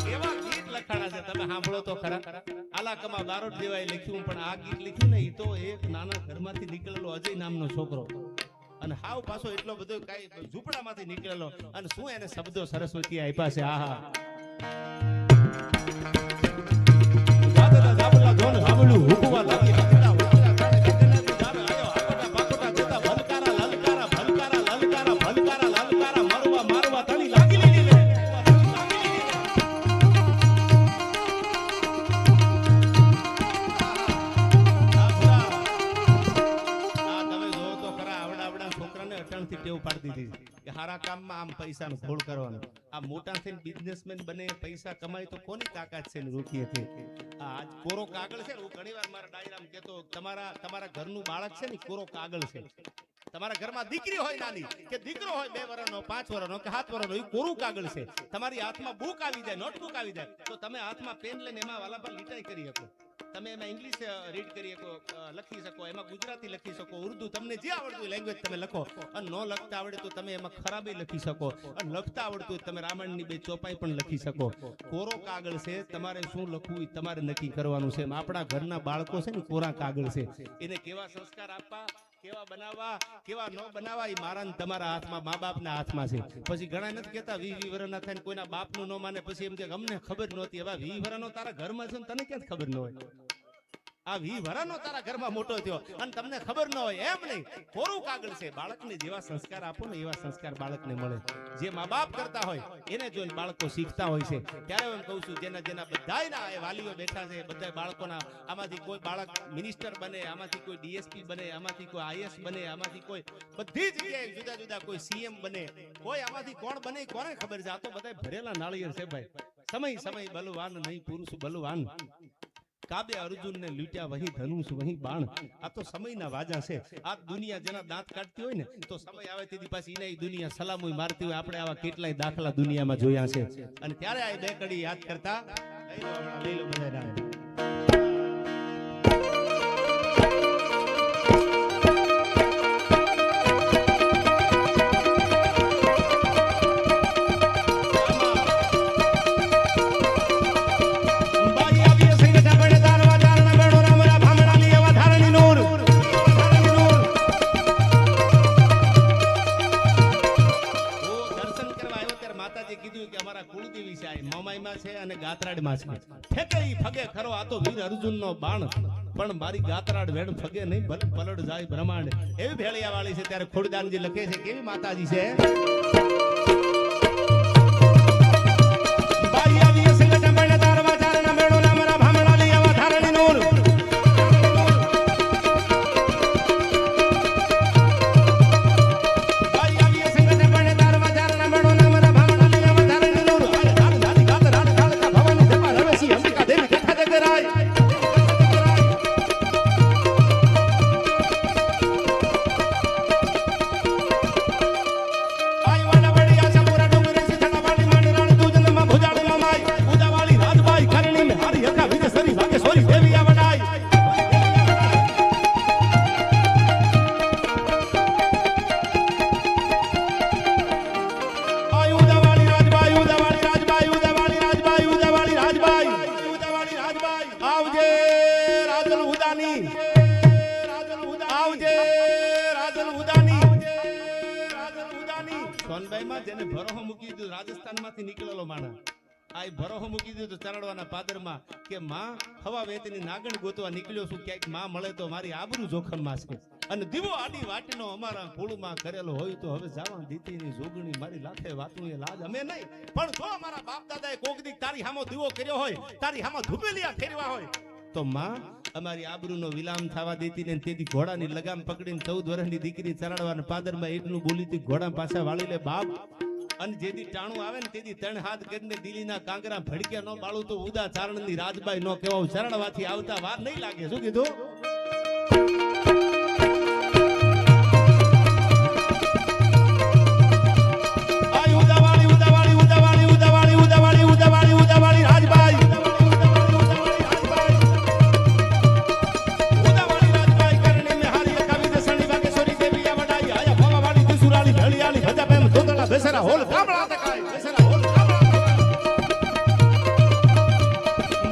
કેવા ગીત લખાણા છે, તમે સાંભળો તો ખરા. આલાકમાં બારોટ જેવાય લખ્યું, પણ આ ગીત લખ્યું ને એ તો એક નાના ઘરમાંથી નીકળેલો અજય નામનો છોકરો, અને હાવ પાછો એટલો બધો કઈ ઝૂંપડામાંથી નીકળેલો, અને શું એને શબ્દો સરસ્વતી આપ્યા છે. આહા, દાદા દાબલા ધોન હાવડું હુકવા લાગી હાથીડા હારા કામમાં આમ પૈસાનું ખોળ કરવાનું. આ મોટા થઈને બિઝનેસમેન બને, પૈસા કમાય તો કોની તાકાત છે ને રોકીએ છે? આજ કોરો કાગળ છે ને, હું ઘણીવાર મારા ડાયરામાં કહેતો, તમારા ઘરનું બાળક છે ને કોરો કાગળ છે. તમારા ઘરમાં દીકરી હોય નાની કે દીકરો હોય 2 વર્ષનો 5 વર્ષનો કે 7 વર્ષનો, એ કોરું કાગળ છે. તમારી હાથમાં બુક આવી જાય, નોટબુક આવી જાય તો તમે હાથમાં પેન લઈને એમાં વાલા પર લીટાઈ કરી શકો. તમે એમાં ઇંગ્લિશ રીડ કરી શકો, લખી શકો, એમાં ગુજરાતી લખી શકો, ઉર્દુ, તમને જે આવડતું લેંગ્વેજ તમે લખો. અને ન લખતા આવડે તો તમે એમાં ખરાબી લખી શકો, અને લખતા આવડતું તમે રામાયણની 2 ચોપાઈ પણ લખી શકો. કોરો કાગળ છે, તમારે શું લખવું એ તમારે નક્કી કરવાનું છે. આપણા ઘરના બાળકો છે ને કોરા કાગળ છે, એને કેવા સંસ્કાર આપવા, કેવા બનાવવા, કેવા ન બનાવવા એ મારા ને તમારા હાથમાં, મા બાપના હાથમાં છે. પછી ઘણા નથી કહેતા 20 વર્ષના થઈને કોઈના બાપનું ન માને, પછી એમ કે અમને ખબર નહોતી. હવે 20 વર્ષનો તારા ઘરમાં છે ને તને ક્યાં ખબર ન હોય? આ 20 વર્ષનો તારા ઘરમાં મોટો થયો અને તમને ખબર ન હોય, એમ નહીં. કોરું કાગળ છે. બાળકને જેવા સંસ્કાર આપો ને એવા સંસ્કાર બાળકને મળે. જે મા બાપ કરતા હોય એને જોઈને બાળકો શીખતા હોય છે. ત્યારે હું કહું છું, જેના બધાયના એ વાલીઓ બેઠા છે, બધા બાળકોના, આમાંથી કોઈ બાળક મિનિસ્ટર બને, આમાંથી કોઈ ડીએસપી બને, આમાંથી કોઈ આઈએસ બને, આમાંથી કોઈ બધી જગ્યાએ જુદા જુદા કોઈ સીએમ બને, કોઈ આમાંથી કોણ બને કોને ખબર છે? આ તો બધા ભરેલા નાળિયેર છે ભાઈ. સમય બલવાન નહીં, પુરુષ બલવાન. કાબે અર્જુનને લૂંટ્યા વહી ધનુષ વહી બાણ. આ તો સમયના વાજા છે. આ દુનિયા જેના દાંત કાઢતી હોય ને તો સમય આવે તેથી પાછી એને દુનિયા સલામુય મારતી હોય. આપણે આવા કેટલાય દાખલા દુનિયામાં જોયા છે. અને ત્યારે આ બે કડી યાદ કરતા લઈ લો બધા. પણ મારી ગાતરાડ વેણ ફગે નહીં પલડ જાય બ્રહ્માંડ. એવી ભેળિયા વાળી છે. ત્યારે ખોડદાનજી લખે છે કેવી માતાજી છે. બાઈ આવી સંગઠન પણ તારવા ચારના મેળો ના મારા ભામણા લઈ આવા ધારણી નૂર. બાઈ આવી સંગઠન પણ તારવા ચારના મેળો ના મારા ભામણા લઈ આવા ધારણી નૂર. હાલ દાદી ગાતરાડ કાળકા ભવાની જપા રવેસી અંબિકા દેવી કથા જગરાય. જેને ભરોહો મૂકી દીધું રાજસ્થાનમાંથી નીકળેલો માણસ આ ભરોહો મૂકી દીધું ચરણવાના પાદરમાં કે માં હવા વેતની નાગણ ગોતવા નીકળ્યો છું, ક્યાંક માં મળે તો મારી આબરૂ જોખમમાં છે. અને દીવો આડી વાટનો અમારા કુળમાં કરેલો હોય તો હવે જાવા દીતીની જોગણી મારી લાથે વાતું એ લાજ અમે નહીં. પણ જો અમારા બાપ દાદાએ કોક દી તારી હામો દીવો કર્યો હોય, તારી હામો ધુબેલિયા ફેરવા હોય તો માં અમારી આબરૂનો વિલામ થવા દેતી ને. તેથી ઘોડાની લગામ પકડીને 14 વર્ષની દીકરી ચરણવાના પાદરમાં એટલું બોલીતી ઘોડા પાછા વાળી લે બાપ. અને જેદી ટાણું આવે ને તેથી 3 હાથ કરીને દિલીના કાંગરા ભડક્યા નો બાળું તો ઉદા ચારણની રાજબાઈ નો કહેવાય. ચરણવાથી આવતા વાર નહીં લાગે. શું કીધું? બેસરા હોલ કામળા તકાય બેસરા હોલ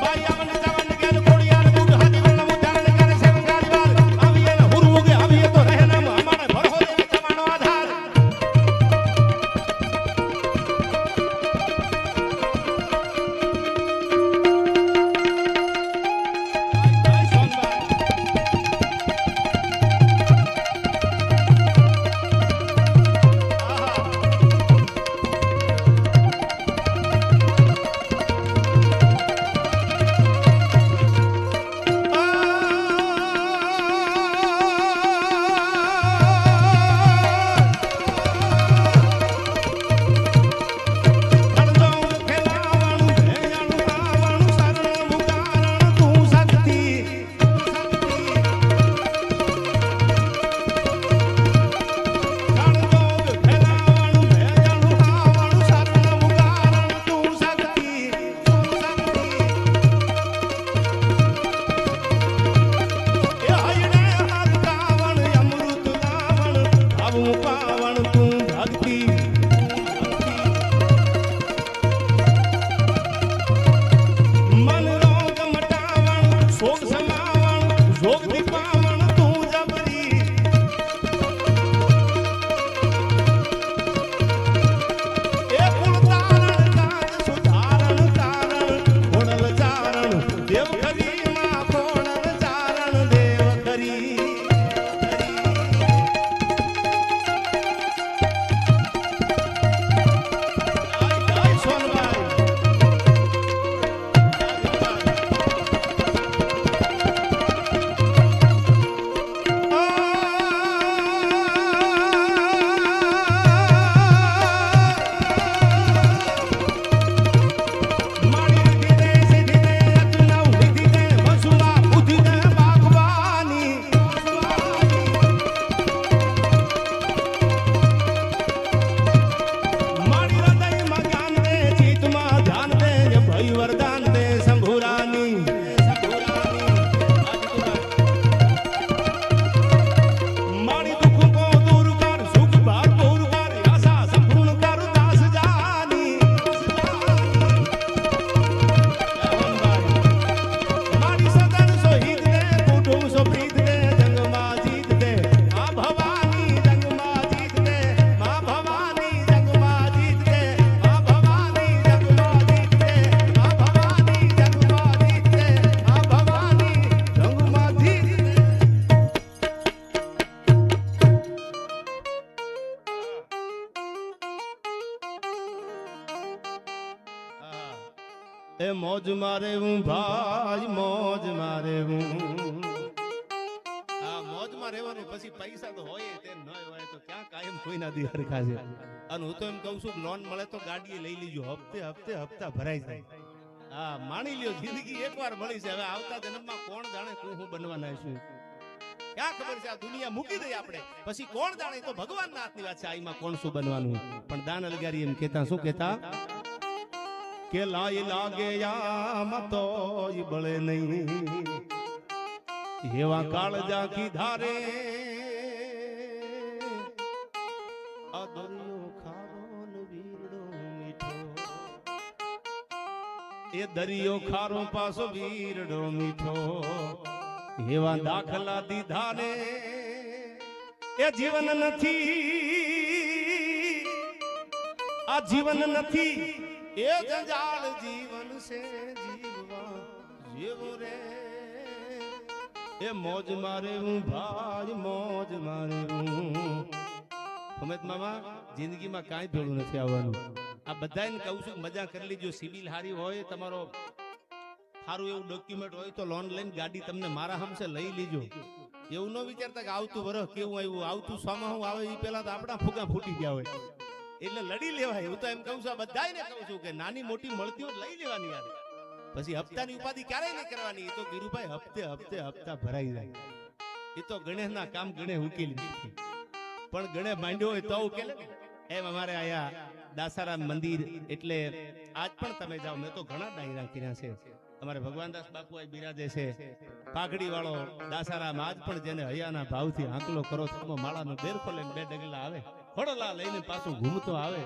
બાઈ આવને જવાન ગેલ કોડિયાર બુડ હાથી વણ મુજારણ કરે સેવન ગાડીવાલ આવીએ ને હુરવુગે આવીએ તો રહે નામ અમારે ભરહો દે તમારો આધાર. એ મોજ મારે હું ભાઈ મોજ મારે હું આ મોજમાં રહેવાનું પછી પૈસા તો હોય તે ન હોય તો ક્યાં કાયમ કોઈના દી હરખા છે અને હું તો એમ કહું છું લોન મળે તો ગાડી લઈ લીજો હપ્તે હપ્તે હપ્તા ભરાઈ જાય હા માણી લ્યો જિંદગી એકવાર મળી છે હવે આવતા જન્મમાં કોણ જાણે હું બનવાના છું ક્યાં ખબર છે આ દુનિયા મૂકી દઈ આપણે પછી કોણ જાણે તો ભગવાનના હાથની વાત છે આમાં કોણ શું બનવાનું પણ દાન અલગારી એમ કહેતા શું કહેતા કે લાઈ લાગે યામ તો બળે નહીં એવા કાળજા કી ધારે આ દરિયો ખારો ને વીરડો મીઠો એ દરિયો ખારો પાસો વીરડો મીઠો એવા દાખલા દીધા ને એ જીવન નથી આ જીવન નથી એ જંજાળ જીવન છે જીવવા જેવો રે એ મોજ મારે હું ભાઈ મોજ મારે હું હમેત મામા જિંદગીમાં કાંઈ ભેળું નથી આવવાનું આ બધાને કહું છું મજા કરી લીજો સિવિલ હારી હોય તમારો સારું એવું ડોક્યુમેન્ટ હોય તો લોન લઈને ગાડી તમને મારા હમસે લઈ લીજો એવું ન વિચારતા કે આવતું વરસ કેવું આવ્યું આવતું સોમાહું આવે એ પેલા તો આપણા ફૂગા ફૂટી ગયા હોય એટલે લડી લેવાય હું તો એમ કહું છું બધાને કહું છું કે નાની મોટી મળતી હોય લઈ લેવાની યાર પછી હપ્તાની ઉપાધિ ક્યારેય નહીં કરવાની એ તો ગીરુભાઈ હપ્તે હપ્તે હપ્તા ભરાઈ જાય એ તો ગણેશના કામ ગણે ઉકેલી પણ ગણે માંડ્યો હોય તો ઉકેલે એમ અમારે આયા દાસારામ મંદિર એટલે આજ પણ તમે જાઓ મેં તો ઘણા ડાયરા કર્યા છે અમારે ભગવાનદાસ બાપુ આ બિરાજે છે પાઘડી વાળો દાસારામ આજ પણ જેને હૈયાના ભાવથી આંકલો કરો તો માળાનો બેરખો લઈને બે ડગલા આવે ખોડલા લઈને પાછું ઘૂમતો આવે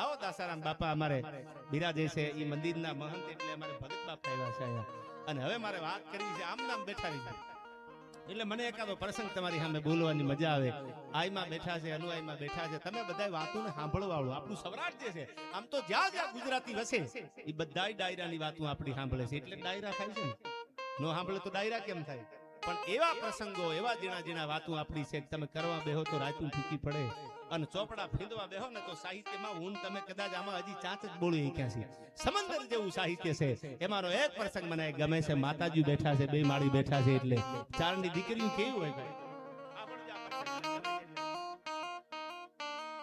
આવો દાસારામ બાપા અમારે બિરાજે છે એ મંદિરના મહંત એટલે અમારે ભગત બાપા આવ્યા છે અહીંયા અને હવે મારે વાત કરવી છે આમ નામ બેઠા રહી એટલે મને એકાદો પ્રસંગ તમારી સામે બોલવાની મજા આવે આઈમાં બેઠા છે અનુઆઈમાં બેઠા છે તમે બધા વાતોને સાંભળવાળું આપણું સૌરાષ્ટ્ર જે છે આમ તો જ્યાં જ્યાં ગુજરાતી વસે એ બધા ડાયરાની વાતો આપણી સાંભળે છે એટલે ડાયરા થાય છે ને નો સાંભળે તો ડાયરા કેમ થાય પણ એવા પ્રસંગો એવા જીણા જીણા વાતો આપણી છે તમે કરવા બેહો તો રાતું ફૂકી પડે અને ચોપડા ફીંદવા બેહો ને તો સાહિત્યમાં હું તમે કદાચ આમાં હજી ચાંચ જ બોલી ક્યાં છે સમંદર જેવું સાહિત્ય છે એમાંનો એક પ્રસંગ મને ગમે છે માતાજી બેઠા છે બે માળી બેઠા છે એટલે ચારની દીકરીઓ કેવી હોય ભાઈ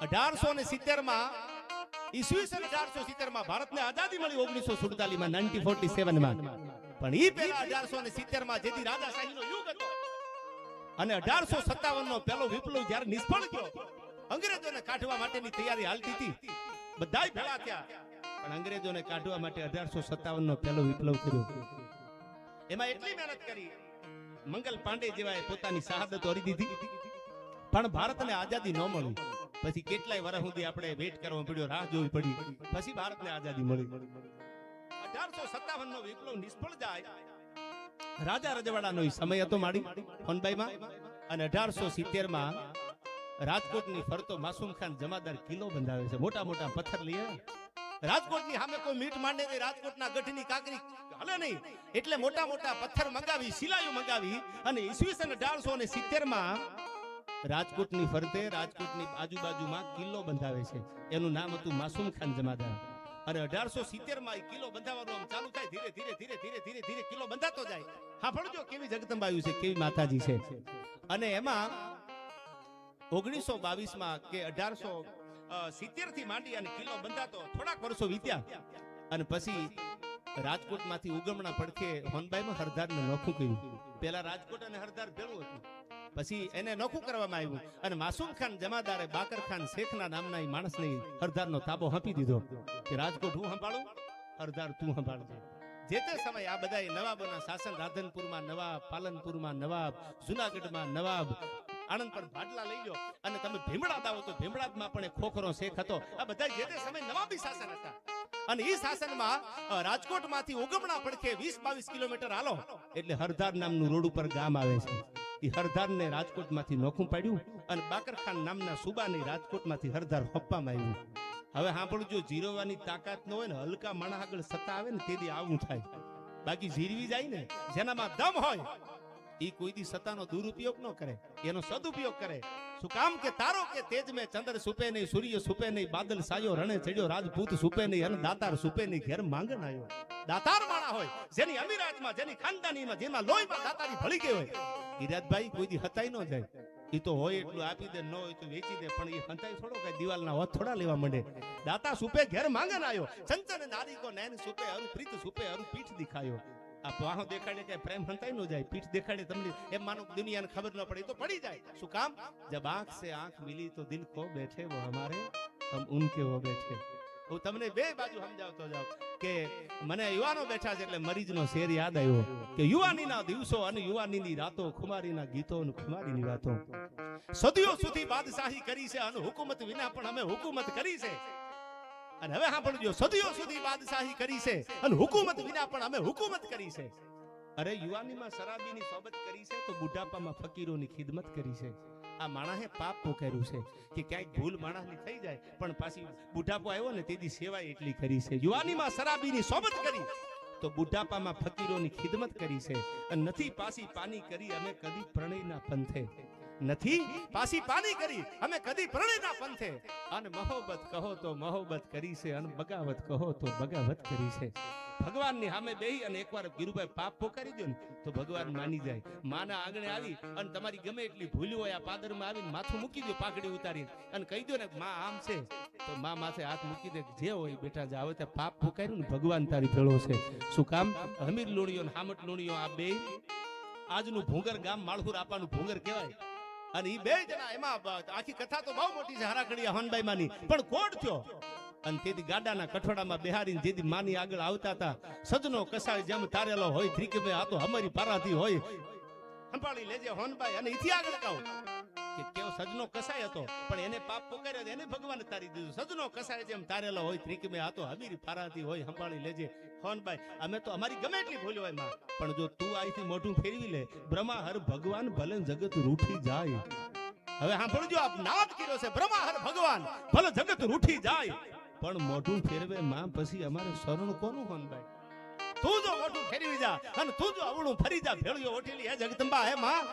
1870 માં ઈસવીસન 1870 માં ભારતને આઝાદી મળી 1947 માં 1947 માં પણ ઈ પહેલા 1870 માં જેથી રાજાશાહીનો યુગ હતો અને 1857 નો પહેલો વિપ્લવ જ્યારે નિષ્ફળ ગયો અંગ્રેજોને કાઢવા માટેની તૈયારી હાલતી હતી બધાય ભેળા થયા પણ અંગ્રેજોને કાઢવા માટે 1857 નો પહેલો વિપ્લવ કર્યો એમાં એટલી મહેનત કરી મંગલ પાંડે જેવાએ પોતાની શહાદત ઓરી દીધી પણ ભારતને આઝાદી ન મળી પછી કેટલાય વર્ષ સુધી આપણે વેટ કરવો પડ્યો રાહ જોવી પડી પછી ભારતને આઝાદી મળી 1857 નો વિપ્લવ નિષ્ફળ જાય રાજા રજવાડાનો સમય હતો માડી ફોનબાઈમાં અને 1870 માં રાજકોટની ફરતો માસૂમ ખાન જમાદાર કિલ્લો બંધાવે છે મોટા મોટા પથ્થર લઈ રાજકોટની સામે કોઈ મીટ માંડે નહીં રાજકોટના ગઢની કાકરી હાલે નહીં એટલે મોટા મોટા પથ્થર મંગાવી શિલાયો મંગાવી અને ઈસવીસન 1870 માં રાજકોટની ફરતે રાજકોટની આજુબાજુમાં કિલ્લો બંધાવે છે એનું નામ હતું માસૂમ ખાન જમાદાર અને 1870 માં કિલ્લો બંધાવવાનું આમ ચાલુ થાય ધીરે ધીરે ધીરે ધીરે ધીરે ધીરે કિલ્લો બંધાતો જાય હા ભણજો કેવી જગદંબા આવ્યું છે કેવી માતાજી છે અને એમાં 1922 માં કે 1870 થી માંડી અને કિલ્લો બંધાતો થોડાક વર્ષો વીત્યા અને પછી રાજકોટમાંથી ઉગમણા પડખે હોનબાઈમાં હરદારને નોખું કર્યું પેલા રાજકોટ અને હરદાર ભેળું હતું પછી એને નોખું કરવામાં આવ્યું અને માસૂમ ખાન જમાદારે બાકર ખાન શેખના નામના એ માણસને હરદારનો તાબો આપી દીધો કે રાજકોટ હું સંભાળું હરદાર તું સંભાળજે જે તે સમયે આ બધાય નવાબોના શાસન રાધનપુરમાં નવાબ પાલનપુરમાં નવાબ જુનાગઢમાં નવાબ આણંદ પર ભાડલા લઈ લો અને તમે ભીમડાદ આવો તો ભીમડાદમાં પણ એક ખોખરો શેખ હતો આ બધા જે તે સમય નવાબી શાસન હતા અને એ શાસનમાં રાજકોટમાંથી ઉગમણા પડખે 20-22 કિલોમીટર હાલો એટલે હરદાર નામનું રોડ ઉપર ગામ આવે છે એ હરદારને રાજકોટમાંથી નોખું પાડ્યું અને બાકર ખાન નામના સુબાને રાજકોટમાંથી હરદાર હોપવામાં આવ્યું હવે સાંભળજો જીરવવાની તાકાત ન હોય ને હલકા માણસ આગળ સત્તા આવે ને તેથી આવું થાય બાકી જીરવી જાય ને જેનામાં દમ હોય ઈ કોઈ દી સત્તાનો દુરુપયોગ ન કરે, એનો સદુપયોગ કરે. શું કામ કે તારો કે તેજ મેં ચંદ્ર સુપે નહીં, સૂર્ય સુપે નહીં, બાદલ સાયો રણે ચડ્યો, રાજપૂત સુપે નહીં, અને દાતાર સુપે નહીં, ઘેર માંગણ આવ્યો. દાતાર માણા હોય, જેની અમીરાજમાં, જેની ખાનદાનીમાં, જેમાં લોહીમાં દાતારી ભળી ગઈ હોય, ગિરાજભાઈ કોઈ દી હતાઈ ન જાય. ઈ તો હોય એટલું આપી દે, ન હોય તો વેચી દે, પણ ઈ હંતાઈ થોડો કઈ દિવાલના હોત થોડા લેવા માંડે. દાતા સુપે ઘેર માંગણ આવ્યો, ચંચન નારી કો નૈન સુપે, અરુ પ્રીત સુપે, અરુ પીઠ દિખાયો. આ વાહો દેખાડે કે પ્રેમ હંતાઈ ન જાય, પીઠ દેખાડે તમને એમ માનો દુનિયાને ખબર ન પડે, તો પડી જાય. શું કામ? જબ આંખ से आंख मिली तो दिल खो बैठे वो हमारे, हम उनके वो बैठे. હું તમને બે બાજુ સમજાવતો જાઉં કે મને યુવાનો બેઠા છે એટલે મરીજનો શેર યાદ આવ્યો કે યુવાનીના દિવસો અને યુવાનીની રાતો, ખુમારીના ગીતો અને ખુમારીની વાતો. સદીઓ સુધી બાદશાહી કરી છે અને હુકુમત વિના પણ અમે હુકુમત કરી છે. અને હવે સાંભળજો, સદીઓ સુધી બાદશાહી કરી છે અને હુકુમત વિના પણ અમે હુકુમત કરી છે. અરે યુવાનીમાં શરાબીની સોબત કરી છે તો બુઢાપામાં ફકીરોની ખિદમત કરી છે. આ માણસે પાપ પોકાર્યું છે કે ક્યાંક ભૂલ માણસની થઈ જાય, પણ પાછી બુઢાપો આવ્યો ને તેથી સેવા એટલી કરી છે. યુવાનીમાં શરાબીની સોબત કરી તો બુઢાપામાં ફકીરોની ખિદમત કરી છે. અને નથી પાછી પાની કરી અમે કદી પ્રણયના પંથે, નથી પાછી પાની કરી અમે કદી પ્રણયના પંથે. અને મહોબત કહો તો મહોબત કરી છે, અને બગાવત કહો તો બગાવત કરી છે. ભગવાનની સામે બેહી અને એકવાર ગીરુભાઈ પાપ પોકારી દો ને તો ભગવાન માની જાય. માના આંગણે આવી અને તમારી ગમે એટલી ભૂલ હોય, આ પાદરમાં આવીને માથું મૂકી દો પાઘડી ઉતારી અને કહી દો ને માં આમ છે, તો માં માથે હાથ મૂકી દે, જે હોય બેટા જાવ. તે પાપ પોકાર્યું ને ભગવાન તારી ભેળો છે. શું કામ? હમીર લુણીઓ ને હામટ લુણીઓ આ બે આજનું ભૂંગર ગામ માળખુર આપાનું ભૂંગર કહેવાય. અને ઈ બે જણા એમાં આખી કથા તો બહુ મોટી છે હરાખડીયા હોનબાઈ માની, પણ કોડ થયો. અને તેથી ગાડાના કઠોડામાં બેહારીને જેથી માની આગળ આવતા હતા, સજનો કસાય જેમ તારેલો હોય, ત્રિકમે આ તો અમારી પારાથી હોય, સંભાળી લેજે હોનબાઈ. અને ઈથી આગળ કહું કે કેવો સજનો કસાય હતો, પણ એને પાપ પોકાર્યો, એને ભગવાન તારી દીધું. સજનો કસાય જેમ તારેલો હોય, ત્રિકમે આ તો અમારી પારાથી હોય, સંભાળી લેજે હોનબાઈ. અમે તો અમારી ગમે એટલી ભૂલ હોય માં, પણ જો તું અહીંથી મોઢું ફેરવી લે, બ્રહ્મા હર ભગવાન ભલે જગત રૂઠી જાય. હવે સાંભળજો, આપ નાદ કર્યો છે, બ્રહ્મા હર ભગવાન ભલે જગત રૂઠી જાય, પણ મોઢું ફેરવે માં પછી અમારે શરણ કોનું હોનબાઈ? તું જો મોઢું ફેરવી જા અને તું જો અવળું ફરી જા ભેળિયો ઓઠેલી હે જગદંબા હે માં,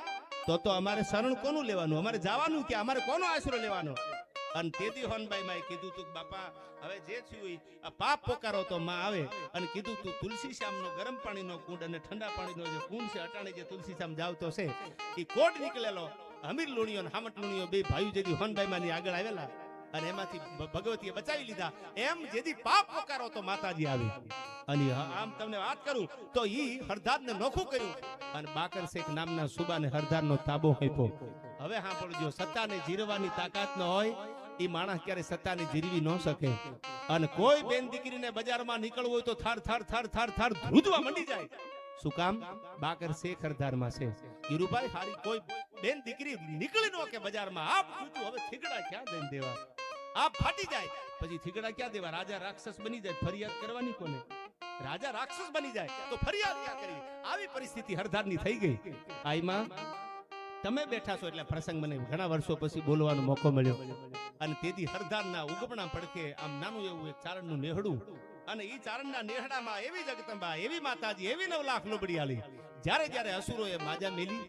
તો અમારે શરણ કોનું લેવાનું? અમારે જવાનું કે અમારે કોનો આશરો લેવાનો? અને તેથી હોનબાઈ માએ કીધું તું બાપા હવે જે થયું આ પાપ પોકારો તો માં આવે અને કીધું તું તુલસી શ્યામનો ગરમ પાણીનો કુંડ અને ઠંડા પાણીનો જે કુંડ છે અટાણે જે તુલસી શ્યામ જાવતો છે એ કોડ નીકળેલો. હમીર લુણીઓ અને હામટ લુણીઓ બે ભાઈઓ જેથી હોનબાઈ માની આગળ આવેલા અને એમાંથી ભગવતીએ બચાવી લીધા. એમ જેથી પાપ પોકારો તો માતાજી આવી. અને આમ તમને વાત કરું તો ઈ હરદારને નોખું કર્યું અને બાકર શેખ નામના સુબાને હરદારનો તાબો આપ્યો. હવે સાંભળજો, સત્તાને જીરવાની તાકાત ન હોય ઈ માણસ ક્યારે સત્તાને જીરવી ન શકે. અને કોઈ બેન દીકરીને બજારમાં નીકળવું હોય તો થાર થાર થાર થાર થાર ધ્રુજવા મંડી જાય. શું કામ? બાકર શેખ હરદારમાં છે. ગીરુભાઈ હારી કોઈ બેન દીકરી નીકળી ન કે બજારમાં, આપ પૂછું હવે થીગડા ક્યાં દઈને દેવા? આપ ફાટી જાય પછી થીગડા ક્યાં દેવા? રાજા રાક્ષસ બની જાય, ફરિયાદ કરવાની કોને? રાજા રાક્ષસ બની જાય તો ફરિયાદ ક્યાં કરવી? આવી પરિસ્થિતિ હરદારની થઈ ગઈ. આઈમાં તમે બેઠા છો એટલે પ્રસંગ મને ઘણા વર્ષો પછી બોલવાનો મોકો મળ્યો. અને તેથી હરદારના ઉગમણા પડખે આમ નાનું એવું એક ચારણનું નેહડું, અને ઈ ચારણના નેહડામાં એવી જગદંબા, એવી માતાજી, એવી 9 લાખ લોબડિયાળી. જ્યારે જ્યારે અસુરોએ માજા મેલી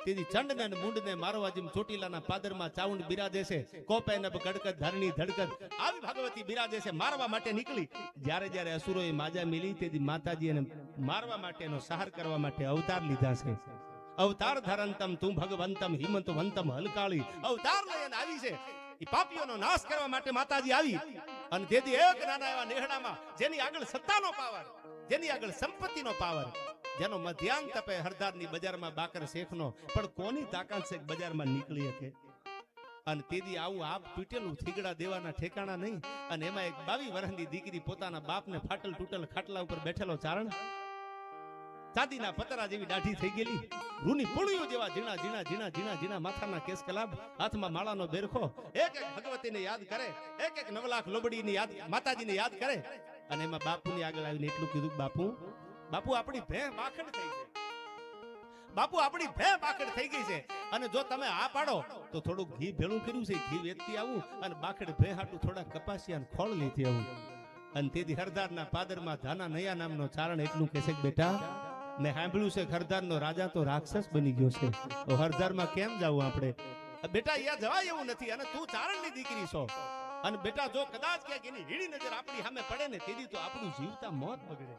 તેથી ચંડને અને મુંડને મારવા જેમ ચોટીલાના પાદરમાં ચાઉંડ બિરાજે છે, કોપે નભ ગડકત ધરણી ધડકત, આવી ભગવતી બિરાજે છે મારવા માટે નીકળી. જ્યારે જ્યારે અસુરોએ માજા મેલી તેથી માતાજી એને મારવા માટેનો સહાર કરવા માટે અવતાર લીધા છે. અવતાર ધરંતમ તું ભગવંતમ હિમંતવંતમ હલકાળી અવતાર લઈને આવી છે. ઈ પાપીઓનો નાશ કરવા માટે માતાજી આવી. અને તેથી એક નાના એવા નેહડામાં જેની આગળ સત્તાનો પાવર, જેની આગળ સંપત્તિનો પાવર, જેનો મધ્યાંગ તપે હરદારની બજારમાં બાકર શેખનો, પણ કોની તાકાત છે બજારમાં નીકળી શકે? અને તેથી આવું આપ તૂટેલું થીગડા દેવાના ઠેકાણા નહીં. અને એમાં એક 22 વર્ષની દીકરી પોતાના બાપને ફાટલ તૂટલ ખાટલા ઉપર બેઠેલો ચારણ, ચાંદીના પતરા જેવી દાઢી થઈ ગયેલી, રૂની પુણ્યો જેવા ઝીણા ઝીણા ઝીણા ઝીણા ઝીણા માથાના કેસ કલાબ, હાથમાં માળાનો બેરખો, એક એક ભગવતીને યાદ કરે, એક એક 9 લાખ લોબડીને યાદ, માતાજીને યાદ કરે. અને એમાં બાપુની આગળ આવીને એટલું કીધું, બાપુ બાપુ આપણી ભે બાખડ થઈ ગઈ, બાપુ આપણી ભે બાખડ થઈ ગઈ છે, અને જો તમે આ પાડો તો થોડું ઘી ભેળું કર્યું છે, ઘી વેચતી આવું અને બાખડ ભે હાટું થોડા કપાસિયા ખોળ લેતી આવું. અને તેથી હરદારના પાદરમાં ધાના નયા નામનો ચારણ એટલું કહેશે કે બેટા મેં સાંભળ્યું છે હરદારનો રાજા તો રાક્ષસ બની ગયો છે. તો હરદારમાં કેમ જાવું આપણે? બેટા અહીંયા જવાય એવું નથી. અને તું ચારણની દીકરી છો. અને બેટા જો કદાચ ક્યાંક એની હીડી નજર આપણી સામે પડે ને તેથી તો આપણું જીવતા મોત બગડે.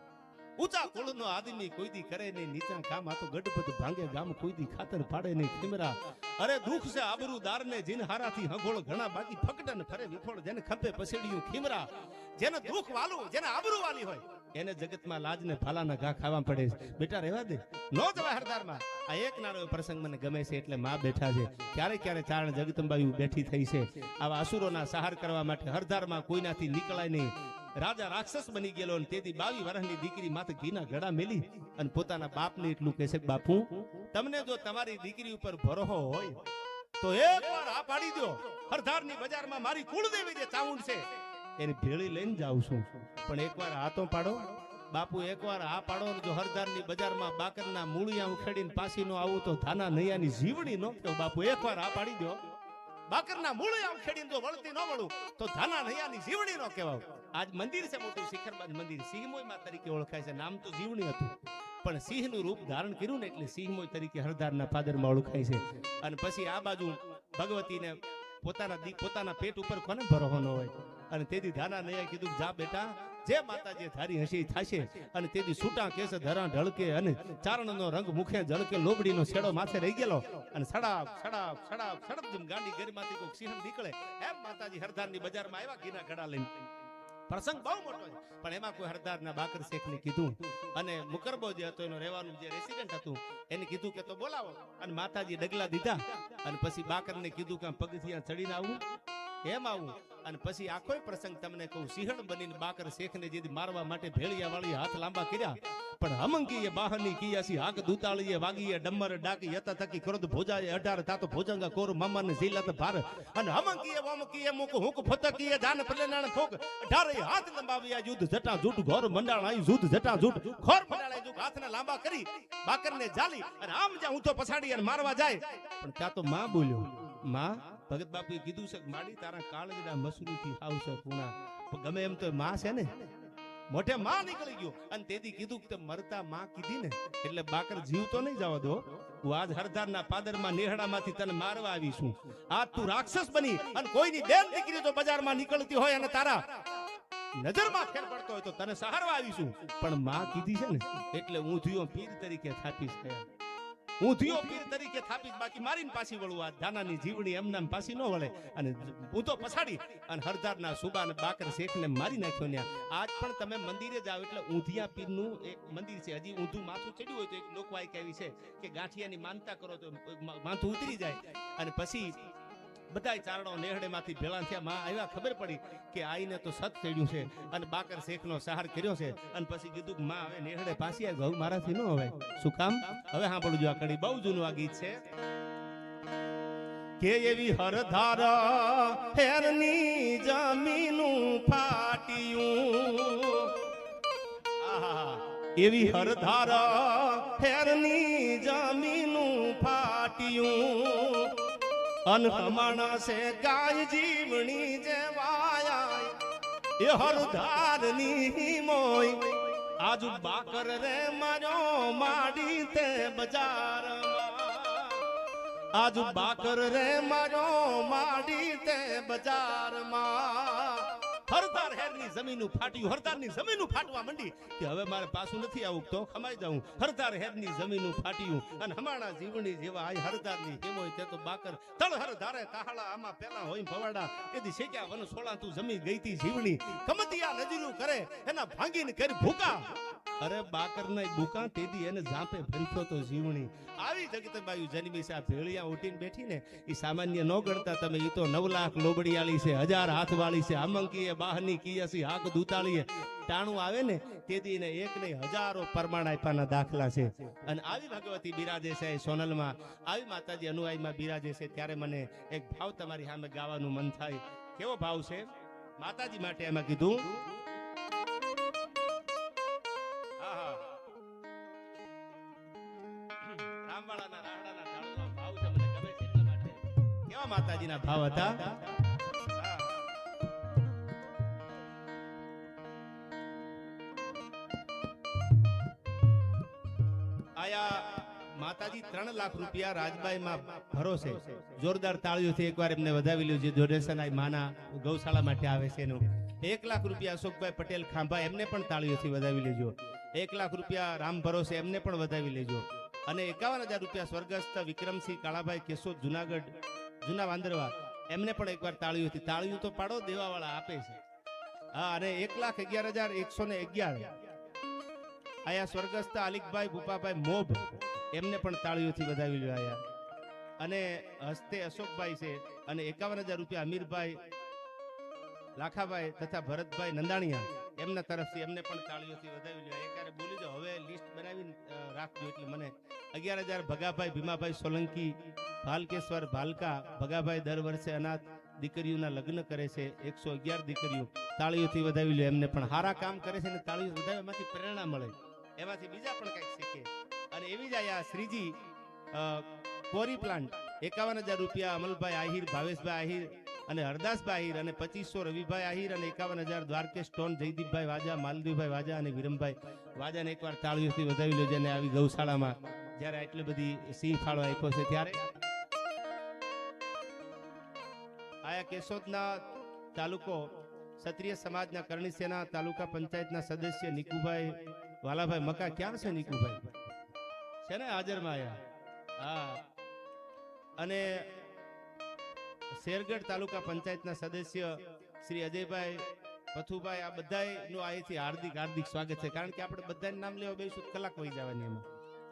ઊંચા કુળનો આદમી કોઈ દી કરે નહીં, નીચા કામ આ તો ગડબડ ભાંગે ગામ કોઈ દી ખાતર પાડે નહીં. ખીમરા અરે દુઃખ છે આબરૂદાર ને જીન હારાથી હગોળ ઘણા બાકી ફકડન ફરે વિફોળ જેને ખંભે પસેડ્યું. ખીમરા જેને દુઃખ વાલું જેને આબરૂ વાલી હોય એને જગતમાં લાજ ને ભાલાના ઘા ખાવા પડે. બેટા રહેવા દે, નો જવાય હરદારમાં. આ એક નાનો પ્રસંગ મને ગમે છે એટલે માં બેઠા છે. ક્યારે ક્યારે ચારણ જગદંબાઈ બેઠી થઈ છે આવા અસુરોના સહાર કરવા માટે. હરદારમાં કોઈનાથી નીકળાય નહીં. રાજા રાક્ષસ બની ગયેલો અને તેથી 22 વર્ષની દીકરી માથે ઘીના ગળા મેલી અને પોતાના બાપને એટલું કહે છે, બાપુ તમને જો તમારી દીકરી ઉપર ભરોસો હોય તો એકવાર આ પાડી દો. હરદારની બજારમાં મારી કુળદેવી જે ચામુંડ છે એની ભેળી લઈને જાઉં છું, પણ એકવાર આ તો પાડો. બાપુ એકવાર આ પાડો. જો હરદારની બજારમાં બાકરના મૂળિયા ઉખેડીને પાછી નો આવું તો ધાના નૈયાની જીવણી નો કહો. બાપુ એકવાર આ પાડી દો. બાકરના મૂળિયા ઉખેડીને જો વળતી ન વળું તો ધાના નૈયાની જીવણી નો કહેવાય. આજ મંદિર છે મોટું શિખરબાદ મંદિર, સિંહમોય તરીકે ઓળખાય છે. નામ તો જીવણી હતું પણ સિંહનું રૂપ ધારણ કર્યું ને એટલે સિંહમોય તરીકે હરદારના પાદરમાં ઓળખાય છે. અને પછી આ બાજુ ભગવતીને પોતાના પેટ ઉપર કોને ભરોસો ન હોય. અને તેથી ધાના નૈયા કીધું, જા બેટા જે માતાજી ધારી હશે થશે. અને તેથી છૂટા કેસ ધરા ઢળકે અને ચારણનો રંગ મુખે ઝળકે લોબડીનો છેડો માથે રહી ગયેલો અને સડાપ સડાપ સડાપ સડપ જેમ ગાંડી ગરમાંથી કોઈક સિંહણ નીકળે એમ માતાજી હરદારની બજારમાં આવ્યા ઘીના ઘડા લઈને. પ્રસંગ બહુ મોટો છે પણ એમાં કોઈ હરદારના બાકર શેખને કીધું અને મુકરબો જે હતો એનો રહેવાનું જે રેસિડેન્ટ હતું એને કીધું કે તો બોલાવો. અને માતાજી ડગલા દીધા અને પછી બાકરને કીધું કે પગથિયા ચડીને આવું એમ આવું. અને પછી આખો પ્રસંગ તમને કહું. સિંહણ બનીને બાકર શેખને જે મારવા માટે ભેળિયા વાળી હાથ લાંબા કર્યા પણ હમંકીએ બાહની કિયાસી હાક દૂતાળીએ વાગીએ ડમર ડાકી યતા તકી ક્રોધ ભોજાએ 18 તાતો ભોજંગા કોર મમન ઝીલત ભાર અને હમંકીએ વમકીએ મુક હુક ફતકીએ જાન પલેનાણ ફોક 18 હાથ લંબાવ્યા યુદ્ધ જટા જૂટ ઘોર મંડાળ આઈ યુદ્ધ જટા જૂટ ઘોર મંડાળે જુગ હાથને લાંબા કરી બાકરને જાલી અને આમ જ્યાં ઊંધો પછાડી અને મારવા જાય પણ ત્યાં તો માં બોલ્યો. માં ભગત બાપુએ કીધું છે માડી તારા કાળજના મસરૂથી આવશે પૂણા ગમે એમ તો માં છે ને મોઢે માં નીકળી ગયો. અને તેથી કીધું કે મરતા માં કીધી ને એટલે બાકર જીવ તો નહીં જવા દો. હું આજ હરદારના પાદરમાં નેહડામાંથી તને મારવા આવી છું. આજ તું રાક્ષસ બની અને કોઈની બેન દીકરી તો બજારમાં નીકળતી હોય અને તારા નજરમાં ફેર પડતો હોય તો તને સહારવા આવીશું. પણ માં કીધી છે ને એટલે હું થયો પીર તરીકે થાપીશ થયા. હું થયો પીર તરીકે થાપીશ બાકી મારીને પાછી વળું. આ ધાનાની જીવણી એમનામ પાછી ન વળે. અને હું તો પછાડી અને હરદારના સુબા અને બાકર શેખને મારી નાખ્યો ને. આજ પણ તમે મંદિરે જાઓ એટલે ઊંધિયા પીરનું એક મંદિર છે. હજી ઊંધું માથું ચડ્યું હોય તો એક લોકવાયક એવી છે કે ગાંઠિયાની માનતા કરો તો માથું ઉતરી જાય. અને પછી બધા ચારણો નેહડેમાંથી ભેળા થયા. માં આવ્યા ખબર પડી કે આઈને તો સત ચડ્યું છે અને બાકર શેખનો સહાર કર્યો છે. અને પછી કીધું કે માં હવે નેહડે પાછી આવી ગયું મારાથી ન હવે. શું કામ? હવે સાંભળજો આ કડી બહુ જૂનું આ ગીત છે કે એવી હરધાર હેરની જમીનું ફાટ્યું. આહા એવી હરધાર હેરની જમીનું ફાટ્યું અન હમણા છે ગાય જીવણી જે વાયા એ હરધારની મોય આજુ બાકર રે માર્યો માડી તે બજારમાં. આજુ બાકર રે માર્યો માડી તે બજારમાં. હરદાર હેરની જમીનું ફાટ્યું. હરદારની જમીનું ફાટવા માંડી કે હવે મારે પાછું નથી આવું તો ખમાઈ જાઉં. હરદાર હેરની જમીનું ફાટ્યું અને હમાણા જીવણી જેવા આ હરદારની હેમોય તે તો બાકર તળ હરધારે તાહળા આમાં પેલા હોય ભવાડા એદી શેક્યા વન સોળા તું જમી ગઈતી જીવણી કમતિયા નજરું કરે એના ભાંગીને કરી ભૂકા. અરે બાકર ના બુકા તેદી એને ઝાંપે ભરીખ્યો તો જીવણી. આવી જગતબાઈ જન્મી છે. આ ભેળિયા ઉઠીને બેઠી ને એ સામાન્ય ન ગણતા તમે. એ તો 9 લાખ લોબડિયાળી છે, 1000 હાથવાળી છે, આમંકીએ બાહની કિયાસી હાક દૂતાળીએ ટાણું આવે ને તેથી ને એક નહીં હજારો પરમાણ આપ્યાના દાખલા છે. અને આવી ભગવતી બિરાજે છે સોનલમાં. આવી માતાજી અનુયાયીમાં બિરાજે છે. ત્યારે મને એક ભાવ તમારી સામે ગાવાનું મન થાય. કેવો ભાવ છે? માતાજી માટે એમાં કીધું રામવાળાના રાહડાના ઢાળનો ભાવ છે. મને ગમે છે એટલા માટે. કેવા માતાજીના ભાવ હતા? માતાજી 3 લાખ રૂપિયા રાજબાઈમાં ભરોસે જોરદાર તાળીઓથી એકવાર એમને વધાવી લ્યો. જે ડોનેશન આ માના ગૌશાળા માટે આવે છે એનું 1 લાખ રૂપિયા અશોકભાઈ પટેલ ખાંભા એમને પણ તાળીઓથી વધાવી લેજો. 1 લાખ રૂપિયા રામ ભરોસે એમને પણ વધાવી લેજો. અને 51,000 રૂપિયા સ્વર્ગસ્થ વિક્રમસિંહ કાળાભાઈ કેશોદ જુનાગઢ જૂના વાંદરવા એમને પણ એકવાર તાળીઓથી. તાળીઓ તો પાડો, દેવાવાળા આપે છે. હા, અને 1,11,111 આયા સ્વર્ગસ્થ આલિકભાઈ ભૂપાભાઈ મોબ એમને પણ તાળીઓથી વધાવી લ્યો આયા. અને હસ્તે અશોકભાઈ છે અને 51,000 રૂપિયા અમીરભાઈ લાખાભાઈ તથા ભરતભાઈ નંદાણીયા એમના તરફથી એમને પણ તાળીઓથી વધાવી લ્યો. એકારે બોલી દો, હવે લિસ્ટ બનાવીને રાખજો એટલે મને. 11,000 ભગાભાઈ ભીમાભાઈ સોલંકી ભાલકેશ્વર ભાલકા. ભગાભાઈ દર વર્ષે અનાથ દીકરીઓના લગ્ન કરે છે. 111 દીકરીઓ તાળીઓથી વધાવી લ્યો. એમને પણ સારા કામ કરે છે ને તાળીઓ વધાવે, એમાંથી પ્રેરણા મળે, એમાંથી બીજા પણ કંઈક શીખે. અને એવી જ આયા શ્રીજી કોરી પ્લાન્ટ 51,000 રૂપિયા અમલભાઈ આહિર ભાવેશભાઈ આહિર અને હરદાસભાઈ આહિર અને 2500 રવિભાઈ આહિર અને 51,000 દ્વારકેશ સ્ટોન જયદીપભાઈ વાજા માલદીવભાઈ વાજા અને વિરમભાઈ વાજાને એકવાર તાળીઓથી વધાવી લો. જેને આવી ગૌશાળામાં જ્યારે આટલી બધી સિંહ ફાળો આપ્યો છે ત્યારે. આયા કેશોદના તાલુકો ક્ષત્રિય સમાજના કરણી સેના તાલુકા પંચાયતના સદસ્ય નિકુભાઈ વાલાભાઈ મકા. ક્યાં છે નિકુભાઈ? છે ને હાજરમાં આયા? હા. અને શેરગઢ તાલુકા પંચાયતના સદસ્ય શ્રી અજયભાઈ પથુભાઈ, આ બધાનું અહીંથી હાર્દિક હાર્દિક સ્વાગત છે. કારણ કે આપણે બધાનું નામ લેવા બેસું કલાક વહી જવાની એમાં.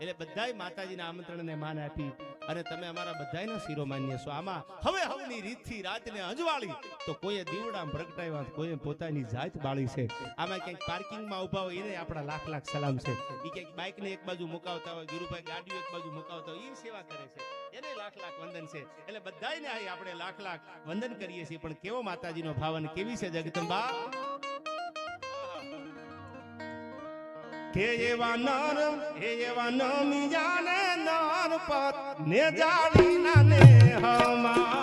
એટલે બધાય માતાજીના આમંત્રણને માન આપી અને તમે અમારા બધાયનો શિરોમાન્ય છો. આમાં હવે હવની રીતથી રાતને અંજવાળી તો કોઈએ દીવડા પ્રગટાવ્યા, કોઈએ પોતાની જાત બાળી છે. આમાં ક્યાંક પાર્કિંગમાં ઉભા હોય એને આપણા લાખ લાખ સલામ છે. એ ક્યાંક બાઇકને એક બાજુ મુકાવતા હોય, ગુરુભાઈ ગાડીઓ એક બાજુ મુકાવતા હોય, એ સેવા કરે છે, એને લાખ લાખ વંદન છે. એટલે બધાયને અહીં આપણે લાખ લાખ વંદન કરીએ છીએ. પણ કેવો માતાજીનો ભાવ અને કેવી છે જગદંબા કે એવા નમિયાને નરપત ને જાળીના ને હમા.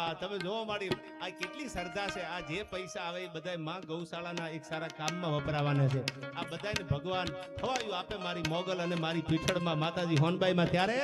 હા તમે જોવા માંડી આ કેટલી શ્રદ્ધા છે. આ જે પૈસા આવે એ બધા માં ગૌશાળાના એક સારા કામમાં વપરાવાના છે. આ બધાને ભગવાન ખવાયું આપે મારી મોગલ અને મારી પીઠળમાં માતાજી હોનબાઈમાં. ત્યારે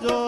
જો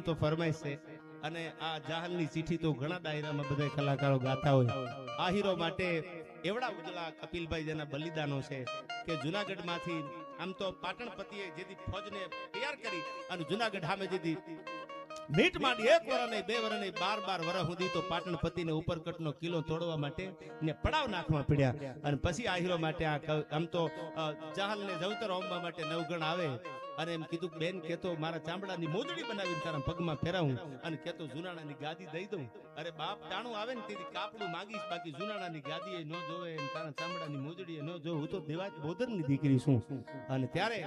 તો ફરમાઈશ છે. અને આ જાહલની ચીઠી તો ઘણા ડાયરામાં બધા કલાકારો ગાતા હોય. આ હીરો માટે એવડા ઉજળા કપિલભાઈ જેના બલિદાનો છે કે જુનાગઢમાંથી આમ તો પાટણપતિએ જેથી ફોજને તૈયાર કરી અને જુનાગઢ સામે જેથી મીટ માંડી 1 વર્ષ નહીં 2 વર્ષ નહીં 12 વર્ષ સુધી તો પાટણપતિને ઉપરકટનો કિલ્લો તોડવા માટે ને પડાવ નાખવા પડ્યા. અને પછી આ હીરો માટે આમ તો જાહલને જવતર હોમવા માટે નવગણ આવે અને એમ કીધું બેન કેતો મારા ચામડાની મોજડી બનાવીને તારા પગમાં ફેરાવું અને કેતો જુનાણાની ગાદી દઈ દઉં. અરે બાપ ટાણું આવે ને તેથી કાપડું માંગીશ બાકી જુનાણાની ગાદી એ ન જોવે અને તારા ચામડાની મોજડી ન જોવે. હું તો દેવાજ બોદરની દીકરી છું. અને ત્યારે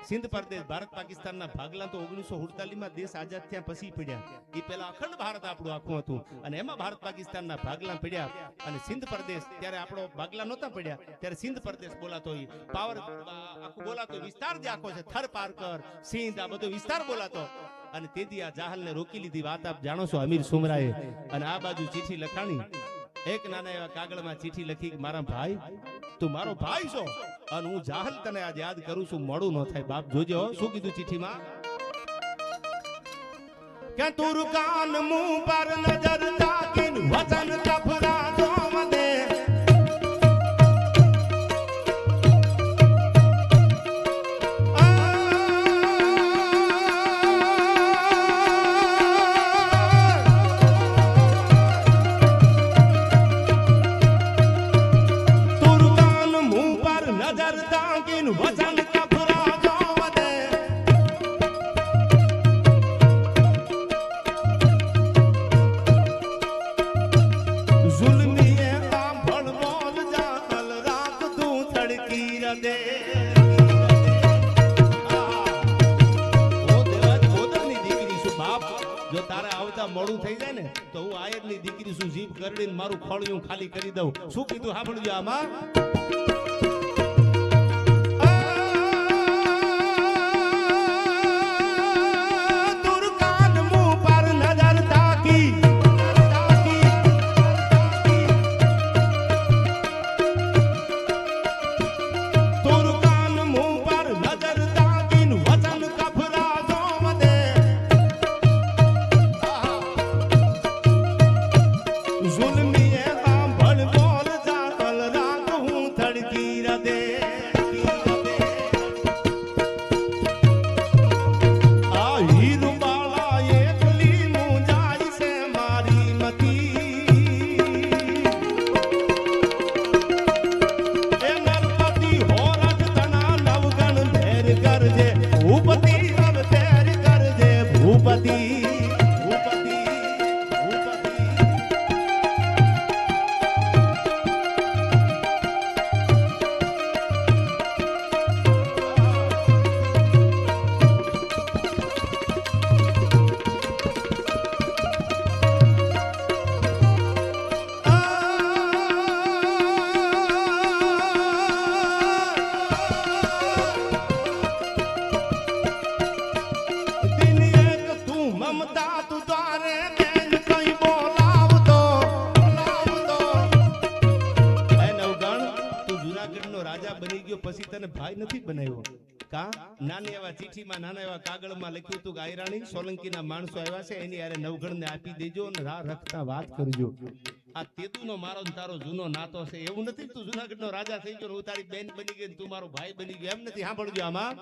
સિંધ પ્રદેશ ભારત પાકિસ્તાનના ભાગલા તો 1948 માં દેશ આઝાદ થયા પછી પડ્યા. એ પહેલા અખંડ ભારત આપણું આખું હતું અને એમાં ભારત પાકિસ્તાનના ભાગલા પડ્યા અને સિંધ પ્રદેશ ત્યારે આપણો ભાગલા નહોતા પડ્યા ત્યારે સિંધ પ્રદેશ બોલાતો હોય પાવર આખું બોલાતો વિસ્તાર જે આખો છે થર પારકર સિંધ આ બધો વિસ્તાર બોલાતો. અને તેથી આ જાહલને રોકી લીધી વાત આપ જાણો છો અમીર સુમરાએ. અને આ બાજુ ચીઠી લખાણી એક નાના એવા કાગળમાં ચીઠી લખી કે મારા ભાઈ તું મારો ભાઈ છો અને હું જાહલ તને આજ યાદ કરું છું મોડું ન થાય બાપ જોજો. શું કીધું ચીઠીમાં કે તુરકાન મું પર નજર તાકીન વચન કફરા જો મદે મોડું થઈ જાય ને તો હું આયરની દીકરી છું જીભ કરડીને મારું ખોળિયું ખાલી કરી દઉં. શું કીધું સાંભળજો આમાં નાના એવા કાગળમાં લખ્યું હતું કે આયરાણી સોલંકીના માણસો આવ્યા છે એની યારે નવગણને આપી દેજો અને રાહ રખતા વાત કરજો. આ તેતુનો મારો તારો જૂનો નાતો છે એવું નથી તું જુનાગઢનો રાજા થઈ ગયો હું તારી બેન બની ગઈ તું મારો ભાઈ બની ગયો એમ નથી. સાંભળજો આમાં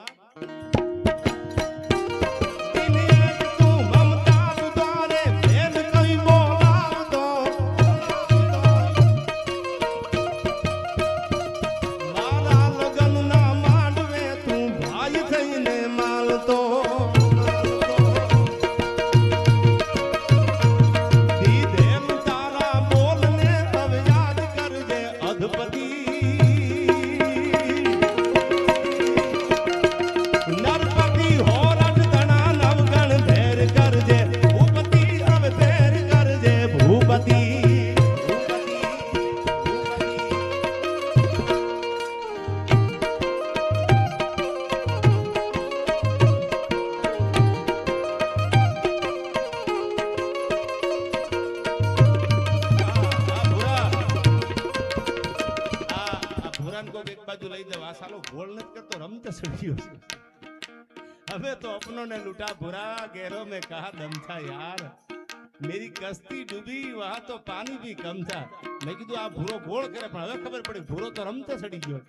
हमें तो अपनों ने लूटा बुरा, गैरों में कहा दम था यार, मेरी कश्ती डूबी वहां तो पानी भी कम था। मैं कीधुं आ भूरो गोळ करे पण હવે ખબર પડી ભૂરો તો રમતે સડી ગયો।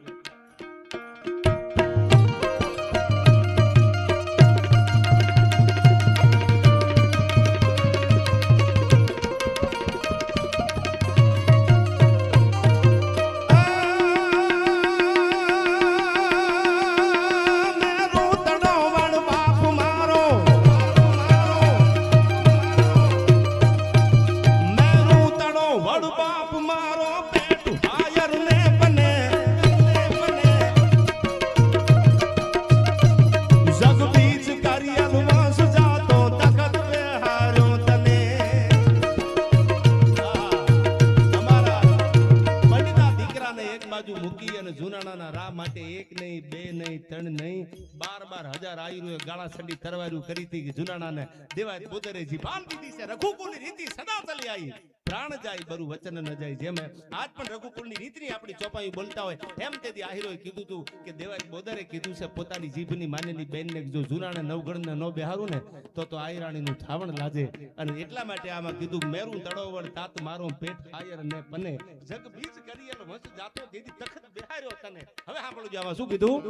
गाला संडी तरवारू करी थी जुनाना ने देवा बोदरे जी बाल दीदी से रघुकुल रीति सदा चली आई, प्राण जाय बरु वचन न जाय। जेम आज पण रघुकुल नी रीति अपनी चौपाई बोलता होय एम तेदी आहिरोए कीधुं तू के देवा बोदरे कीधुं से पोतानी जीभनी मानेली बेन ने जो जुनाने नवगण ने नो बेहारू ने तो आयराणी नु थावण लाजे। अने એટલા માટે આમાં કીધું મેરું તળોવળ तात मारो पेट हायर ने पने जग बीच करियल वंश जातो देदी तखत बेहार्यो तने। હવે સાંભળો જો આમાં શું કીધું।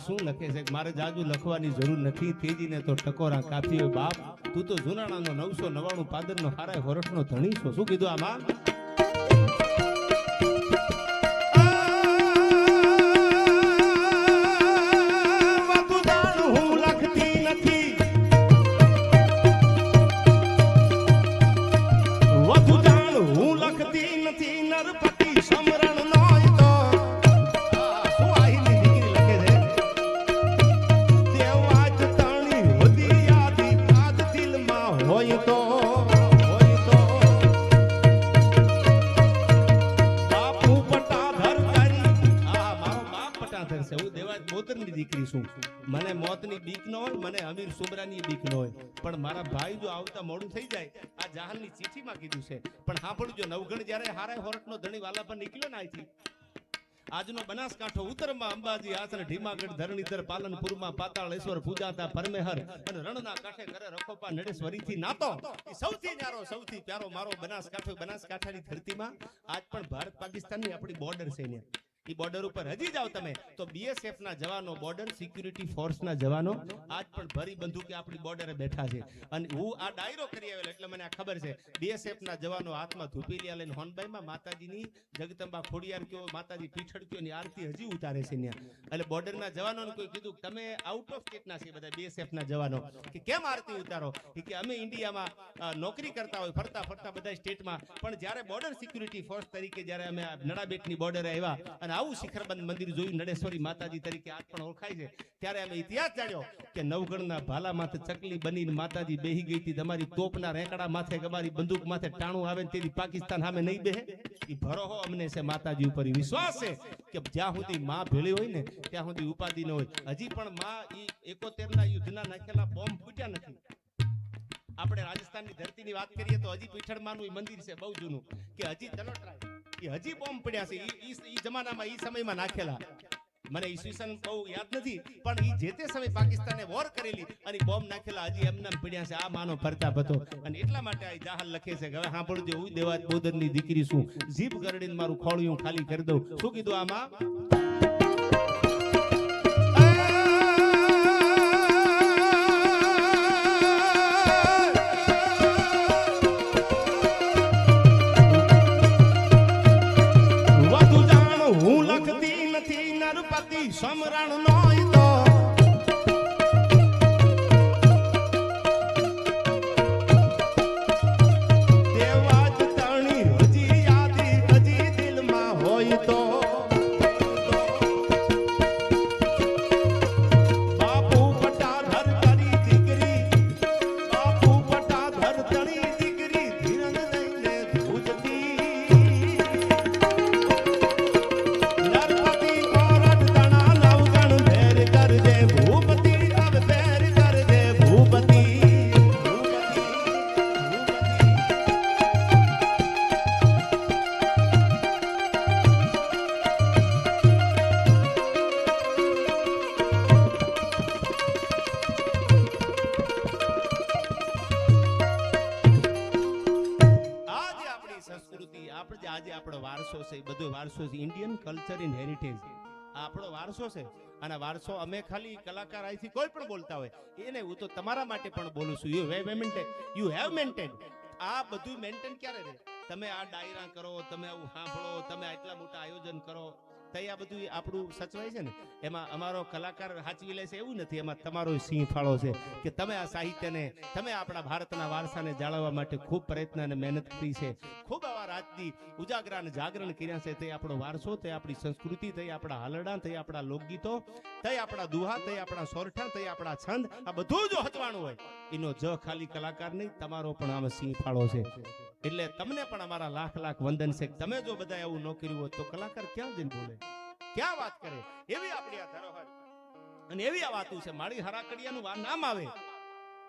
શું લખે છે મારે જાજુ લખવાની જરૂર નથી, તેજીને તો ટકોરા કાફી હોય બાપ, તું તો જુનાણાનો 999 પાદરનો હારાય વરસનો ધણી છો। શું કીધું આમાં। મને મોતની બીક ન હોય, મને અમીર સુમરાની બીક ન હોય, પણ મારા ભાઈ જો આવતા મોડું થઈ જાય આ જહાલની ચિઠ્ઠીમાં કીધું છે। પણ સાંભળજો નવગણ જ્યારે હારે હોરટનો ધણી વાલા પર નીકળ્યો ને અહીંથી આજનો બનાસકાંઠો ઉત્તરમાં અંબાજી આસન ઢીમાગઢ ધરણીધર પાલનપુરમાં પાતાળેશ્વર પૂજાતા પરમેહર અને રણના કાંઠે કરે રખોપા નડેશ્વરીથી નાતો એ સૌથી ન્યારો સૌથી પ્યારો મારો બનાસકાંઠો, બનાસકાંઠાની ધરતીમાં આજ પણ ભારત પાકિસ્તાનની આપણી બોર્ડર છે ને એ બોર્ડર ઉપર હજી જાવ તમે તો બીએસએફ ના જવાનો, બોર્ડર સિક્યુરિટી ફોર્સ ના જવાનો આજ પણ ભરી બંદૂકે આપણી બોર્ડરે બેઠા છે। અને હું આ ડાયરો કરી આવેલો એટલે મને આ ખબર છે બીએસએફ ના જવાનો હાથમાં ધૂપીલિયા લઈને હોનબાઈમાં માતાજીની જગદંબા ખોડિયાર કયો, માતાજી પીઠળ કયો ની આરતી હજી ઉતારે છે ત્યાં। એટલે બોર્ડર ના જવાનોને કોઈ કીધું તમે આઉટ ઓફ સ્ટેટ ના છે બધા બીએસએફ ના જવાનો કે કેમ આરતી ઉતારો, કે અમે ઇન્ડિયામાં નોકરી કરતા હોય ફરતા ફરતા બધા સ્ટેટમાં, પણ જ્યારે બોર્ડર સિક્યુરિટી ફોર્સ તરીકે જ્યારે અમે નડાબેટની બોર્ડરે આવ્યા અને આવું શિખરબંધ મંદિર જોયું નડેશ્વરી માતાજી તરીકે આજ પણ ઓળખાય છે, ત્યારે અમે ઇતિહાસ જાણ્યો કે નવગણના ભાલા માથે ચકલી બનીને માતાજી બેહી ગઈ હતી, તમારી તોપના રેકડા માથે તમારી બંદૂક માથે ટાણું આવે તેથી પાકિસ્તાન સામે નહીં બેહે। એ ભરોહો અમને છે માતાજી ઉપર, વિશ્વાસ છે કે જ્યાં સુધી માં ભેળી હોય ને ત્યાં સુધી ઉપાધિ ન હોય। હજી પણ માં ઈ 71 ના યુદ્ધના નાખેલા બોમ્બ ફૂટ્યા નથી। આપણે રાજસ્થાનની ધરતીની વાત કરીએ તો હજી પીઠળમાનું મંદિર છે બહુ જૂનું, કે હજી તલોટરાય એ હજી બોમ્બ પડ્યા છે ઈ જમાનામાં ઈ સમયમાં નાખેલા। મને ઈસવીસન બહુ યાદ નથી, પણ ઈ જે તે સમયે પાકિસ્તાને વોર કરેલી અને બોમ્બ નાખેલા હજી એમને એમ પડ્યા છે. આ માનો પ્રતાપ હતો અને એટલા માટે આ જાહલ લખે છે કે હવે સાંભળજો, હું દેવાત બોદરની દીકરી છું, જીભ કરડીને મારું ખોળિયું ખાલી કરી દઉં. શું કીધું આમાં? સમરણ નોય તો દેવા જ તણી હજી યાદી હજી દિલમાં હોય તો બાપુ પટાધર કરી દીકરી, બાપુ પટાધર તણી દીકરી ધીરન લઈને ધૂજતી આજે આપણો વારસો છે, બધો વારસો છે, ઇન્ડિયન કલ્ચર ઇન હેરિટેજ આપણો વારસો છે. અને વારસો અમે ખાલી કલાકાર અહીંથી કોઈ પણ બોલતા હોય એને હું તો તમારા માટે પણ બોલું છું. You have maintain. આ બધું મેન્ટેન ક્યારે રહે? તમે આ ડાયરા કરો, તમે આવું સાંભળો, તમે આટલા મોટા આયોજન કરો, તઈ આ બધું આપણું સચવાય છે ને. એમાં અમારો કલાકાર સાચવી લે છે એવું નથી, એમાં તમારો સિંહ ફાળો છે કે તમે આ સાહિત્યને, તમે આપણા ભારતના વારસાને જાળવવા માટે ખૂબ પ્રયત્ન અને મહેનત કરી છે. ખૂબ આવા રાજની ઉજાગરા અને જાગરણ કર્યા છે. તે આપણો વારસો, તે આપણી સંસ્કૃતિ, તે આપણા હાલરડા, તે આપણા લોકગીતો, તે આપણા દુહા, તે આપણા સોરઠા, તે આપણા છંદ, આ બધું જો હચવાનું હોય એનો જ ખાલી કલાકાર નહીં, તમારો પણ આમાં સિંહ ફાળો છે. એટલે તમને પણ અમારા લાખ લાખ વંદન છે. તમે જો બધા એવું ન કર્યું હોત તો કલાકાર ક્યાં જઈને બોલે, ક્યાં વાત કરે? એવી આપણી આ ધરોહર અને એવી આ વાતું છે. માળી હરાકડિયાનું નામ આવે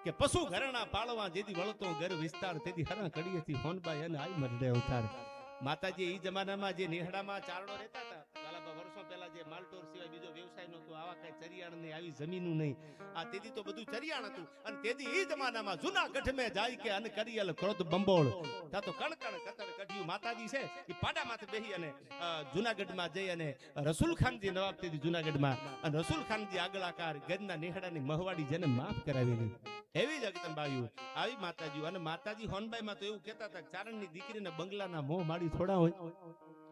કે પશુ ઘરણા પાળવા જેથી વળતો ઘર વિસ્તાર તેથી હરાકડિયાથી હોનબાઈ અને આઈ મરડે અવતાર. માતાજી એ જમાનામાં જે નેહડામાં ચારણો રહેતા હતા, વર્ષો પહેલા જે માલટોર સિવાય બીજો વ્યવસાય નહોતો, આવા કઈ ચરિયાણ નહીં, આવી જમીનું નહીં. આ તેથી તો બધું ચરિયાણ હતું. અને તેથી એ જમાનામાં જૂનાગઢ મેં જાય કે અન કરિયલ ક્રોધ બંબોળ તા તો કણ કણ કતર કઢ્યું. માતાજી છે એ પાડામાંથી બેહી અને જૂનાગઢમાં જઈ અને રસૂલ ખાનજી નવાબ તેથી જૂનાગઢમાં, અને રસૂલ ખાનજી આગળાકાર ગજના નેહડાની મહવાડી જેને માફ કરાવેલી એવી જગદંબાયું આવી માતાજી. અને માતાજી હોનબાઈમાં તો એવું કહેતા હતા ચારણની દીકરીને બંગલાના મોહ માડી થોડા હોય.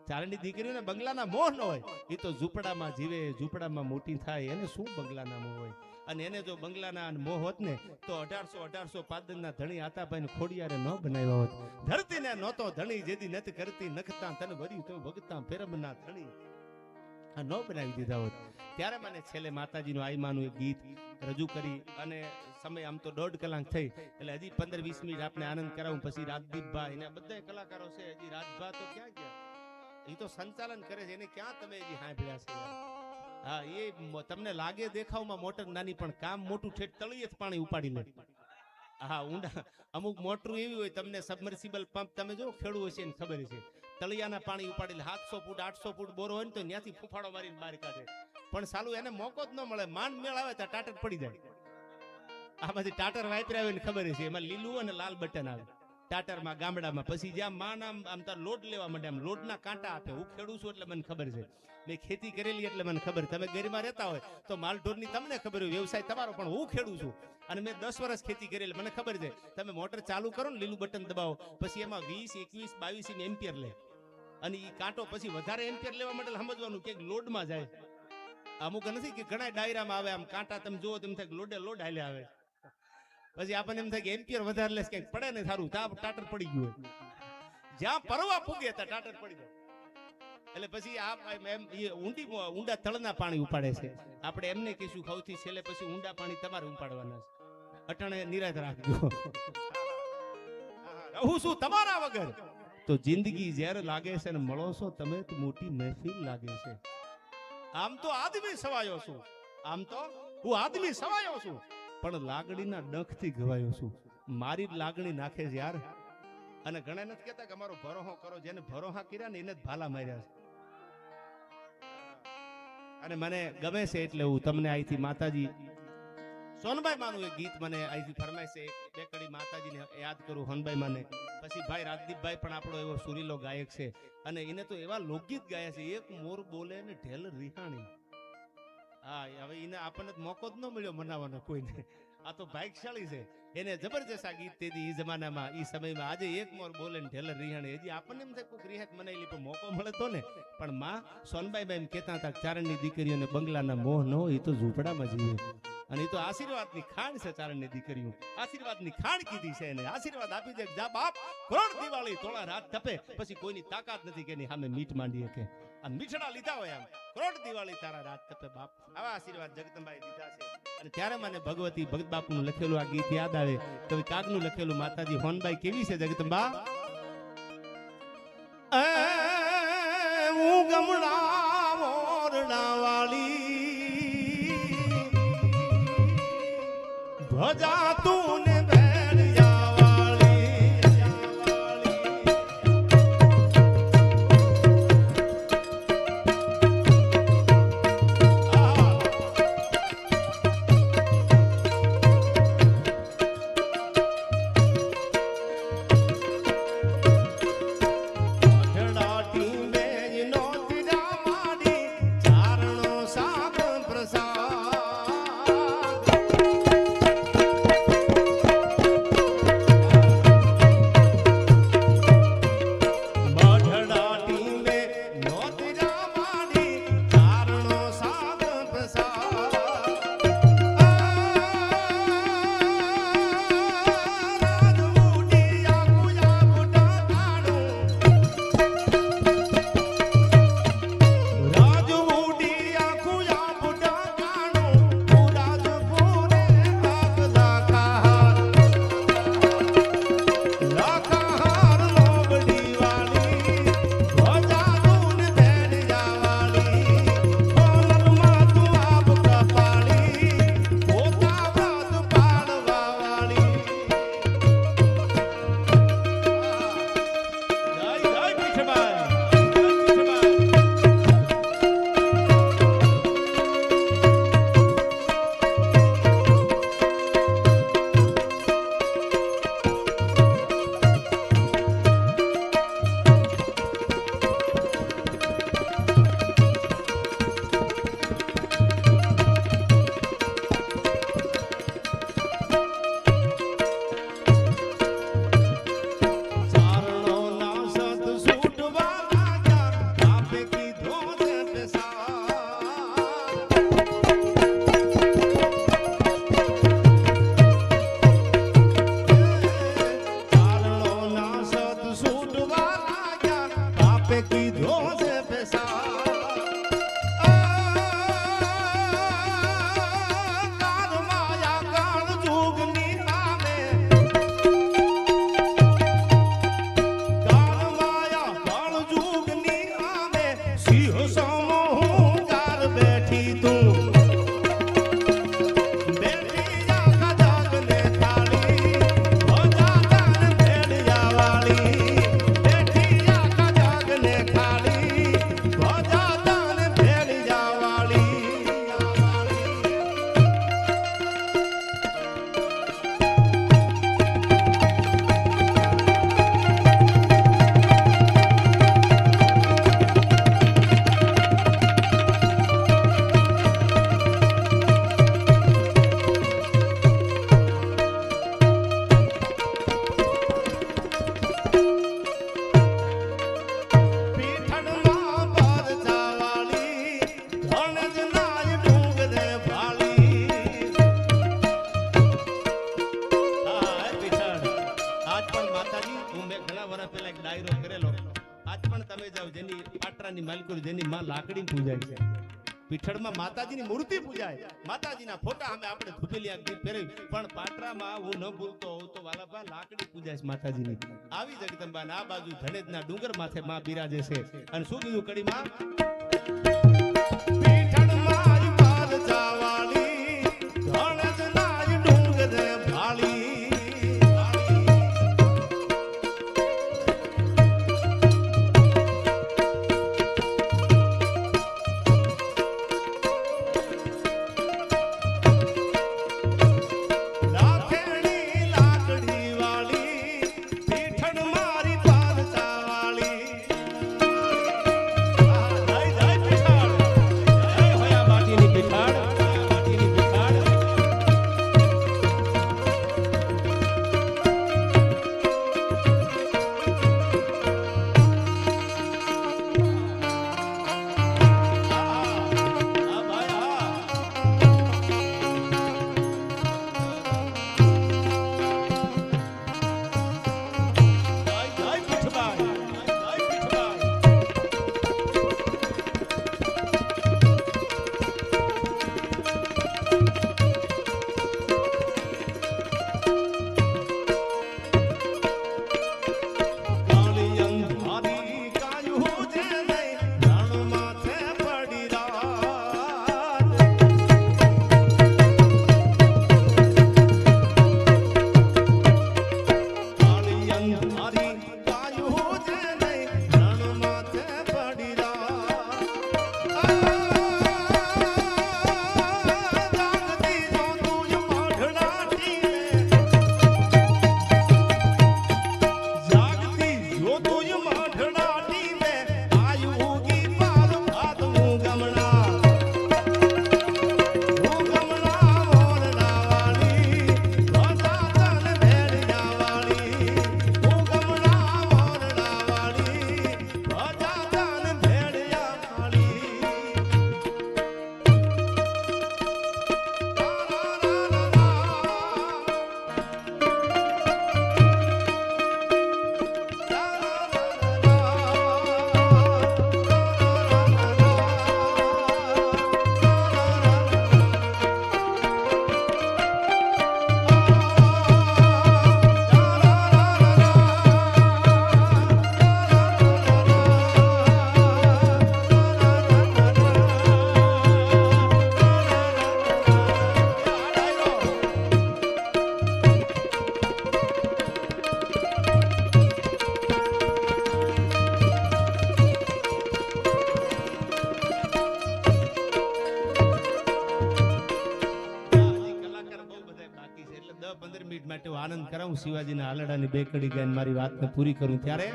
ચારણની દીકરીને બંગલાના મોહ ન હોય, એ તો ઝૂંપડામાં જીવે, ઝૂંપડામાં મોટી થાય, એને શું બંગલાના મોહ હોય? અને એને જો બંગલાના મોહ હોત ને તો 1800 પાદરના ધણી આતાભાઈ ખોડિયારે ન બનાવ્યા હોત. ધરતીને નહોતો ધણી જેદી નત કરતી નખતા તન ભરી તો ભગતા ફેરમના ધણી આ ન બનાવી દીધા હોત. ત્યારે મને છેલ્લે માતાજીનું આઈમાનું એક ગીત રજૂ કરી અને સમય આમ તો 1.5 કલાક થઈ, એટલે હજી 15-20 મિનિટ આપણે આનંદ કરાવું. પછી રાજદીપભાઈ ને બધા કલાકારો છે, હજી રાજભા તો ક્યાં ગયા? એ તો સંચાલન કરે છે, એને ક્યાં તમે હજી સાંભળ્યા છે? હા, એ તમને લાગે દેખાવમાં મોટર નાની, પણ કામ મોટું ઠેઠ તળિયે જ પાણી ઉપાડી લે. હા, ઊંડા અમુક મોટરું એવી હોય, તમને સબમર્સિબલ પંપ તમે જો ખેડવું હશે ને ખબર છે, તળિયાના પાણી ઉપાડી લે. 700 ફૂટ 800 ફૂટ બોર હોય ને તો ત્યાંથી ફૂફાડો મારીને બહાર કાઢે. પણ સાલું એને મોકો જ ન મળે, માંડ મેળ આવે તો ટાટર પડી જાય. આ બધી ટાટર વાપરી આવે ને ખબર છે, એમાં લીલું અને લાલ બટન આવે ટાટરમાં ગામડામાં. પછી જ્યાં માં આમ તાર લોડ લેવા માંડે, આમ લોડના કાંટા આપે. હું ખેડું છું એટલે મને ખબર છે, મેં ખેતી કરેલી એટલે મને ખબર. તમે ગરીમાં રહેતા હોય તો માલઢોરની તમને ખબર હોય, વ્યવસાય તમારો, પણ હું ખેડું છું અને મેં 10 વર્ષ ખેતી કરેલી, મને ખબર છે. તમે મોટર ચાલુ કરો ને, લીલું બટન દબાવો, પછી એમાં 20, 21, 22 એમ્પિયર લે, અને એ કાંટો પછી વધારે એમ્પિયર લેવા માટે સમજવાનું કે લોડમાં જાય. અમુક નથી કે ઘણા ડાયરામાં આવે, આમ કાંટા તમે જુઓ તેમ થાય લોડે લોડ હાલ્યા આવે. પછી આપણને એમ થાય કે એમ્પિયર વધારે લેસ કંઈક પડે ને સારું, તા ટાટર પડી ગયું હોય. જ્યાં પરવા ફૂગે ત્યાં ટાટર પડી જાય. એટલે પછી ઊંડા તળના પાણી ઉપાડે છે. આપણે એમને કહીશું સૌથી છેલ્લે પછી ઊંડા પાણી તમારે ઉપાડવાના છે. અટાણે નિરાત રાખજો. હું શું તમારા વગર તો જિંદગી ઝેર લાગે છે ને મળો છો તમે તો મોટી મહેફિલ લાગે છે. આમ તો આદમી સવાયો છું, આમ તો હું આદમી સવાયો છું, પણ લાગણીના ડંખથી ગવાયો છું. મારી લાગણી નાખે છે યાર. અને ઘણા નથી કહેતા કે અમારો ભરોહો કરો, જેને ભરોહા કર્યા ને એને જ ભાલા માર્યા છે. અને મને ગમે છે એટલે હું તમને અહીંથી માતાજી સોનબાઈ માનું એક ગીત મને અહીંથી ફરમાય છે. બે કડી માતાજીને યાદ કરું હોનબાઈ માને. પછી ભાઈ રાજદીપભાઈ પણ આપણો એવો સુરીલો ગાયક છે અને એને તો એવા લોકગીત ગાયા છે. એક મોર બોલે ને ઢેલ રિહાણી. હા, હવે એને આપણને મોકો જ ન મળ્યો મનાવવાનો કોઈને. આ તો ભાગ્યશાળી છે. એને જબરજસ્ત આ ગીત તેદી ઈ જમાનામાં ઈ સમયમાં આજે એક મોર બોલે ને ઢેલર રિહાણી. હજી આપણને એમ થાય કોઈક રિહાત મનાયેલી પણ મોકો મળે તો ને. પણ માં સોનબાઈ એમ કહેતા હતા ચારણની દીકરીઓને બંગલાના મોહ ન હોય, એ તો ઝૂંપડામાં જીવે. અને એ તો આશીર્વાદની ખાણ છે. ચારણની દીકરીઓ આશીર્વાદની ખાણ કીધી છે એને. આશીર્વાદ આપી દે જા બાપ, કરોડ દિવાળી તોળા રાત તપે, પછી કોઈની તાકાત નથી કે એની સામે મીઠ માંડી શકે. આ મીઠડા લીધા હોય આમ, કરોડ દિવાળી તારા રાત તપે બાપ. આવા આશીર્વાદ જગદંબાએ દીધા છે. અને ત્યારે મને ભગવતી ભગત બાપુનું લખેલું આ ગીત યાદ આવે. કવિ કાગનું લખેલું માતાજી હોનબાઈ કેવી છે જગદંબા? હું ગમડા મોરડા વાળી ભજા તું ને બેડિયા વાળી. જેની માં લાકડી પૂજાય છે. પીઠળમાં માતાજીની મૂર્તિ પૂજાય, માતાજીના ફોટા અમે આપણે ધુપેલિયા ગીત ફેરવી, પણ પાટરામાં હું ન ભૂલતો હોઉં તો વાલાભા લાકડી પૂજાય છે માતાજીની. આવી જગદંબા આ બાજુ ધણેજના ડુંગર માથે માં બિરાજે છે. અને શું કીધું કડીમાં? પીઠળમાં પાર જાવાળી ધણેજના ડુંગરે ભાળી. મિનિટ માટે હું આનંદ કરાવું શિવાજીના હાલડાની બે કડી ગાઈને મારી વાતને પૂરી કરું ત્યારે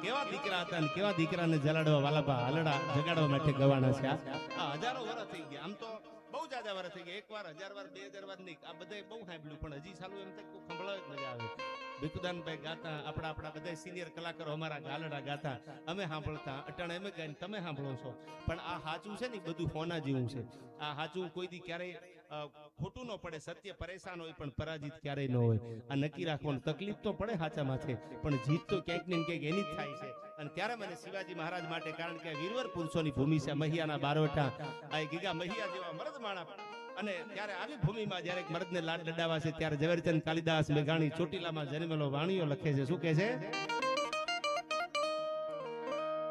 કેવા દીકરા હતા અને કેવા દીકરાને જલાડવા વાલાબા હાલડા જગાડવા માટે ગવાના છે આ હજારો વર્ષ થઈ ગયા આમ તો બહુ જાજા વર્ષ થઈ ગયા એક વાર 1000 વાર 2000 વાર નહીં આ બધાય બહુ સાંભળ્યું પણ હજી સાલું એમ થાય કોઈ સંભળાવ જ મજા આવે ભીખુદાનભાઈ ગાતા આપણા બધા સિનિયર કલાકારો અમારા ગાલડા ગાતા અમે સાંભળતા અટાણે અમે ગાઈને તમે સાંભળો છો પણ આ સાચું છે ને બધું હોના જેવું છે આ સાચું કોઈ દી ક્યારેય ખોટું ન પડે સત્ય પરેશાન હોય પણ પરાજિત ક્યારેય ન હોય આ નક્કી રાખવાનું તકલીફ તો પડે સાચા માથે પણ જીત તો ક્યાંક ને ક્યાંક એની જ થાય છે અને ત્યારે મને શિવાજી મહારાજ માટે કારણ કે વીરવર પુરુષોની ભૂમિ છે મહિયાના બારવટા આ ગીગા મહિયા જેવા મરદ માણા અને ત્યારે આવી ભૂમિમાં જ્યારે મર્દને લાડ લડાવા છે ત્યારે ઝવેરચંદ કાલિદાસ મેઘાણી ચોટીલામાં જન્મેલો વાણીઓ લખે છે શું કહે છે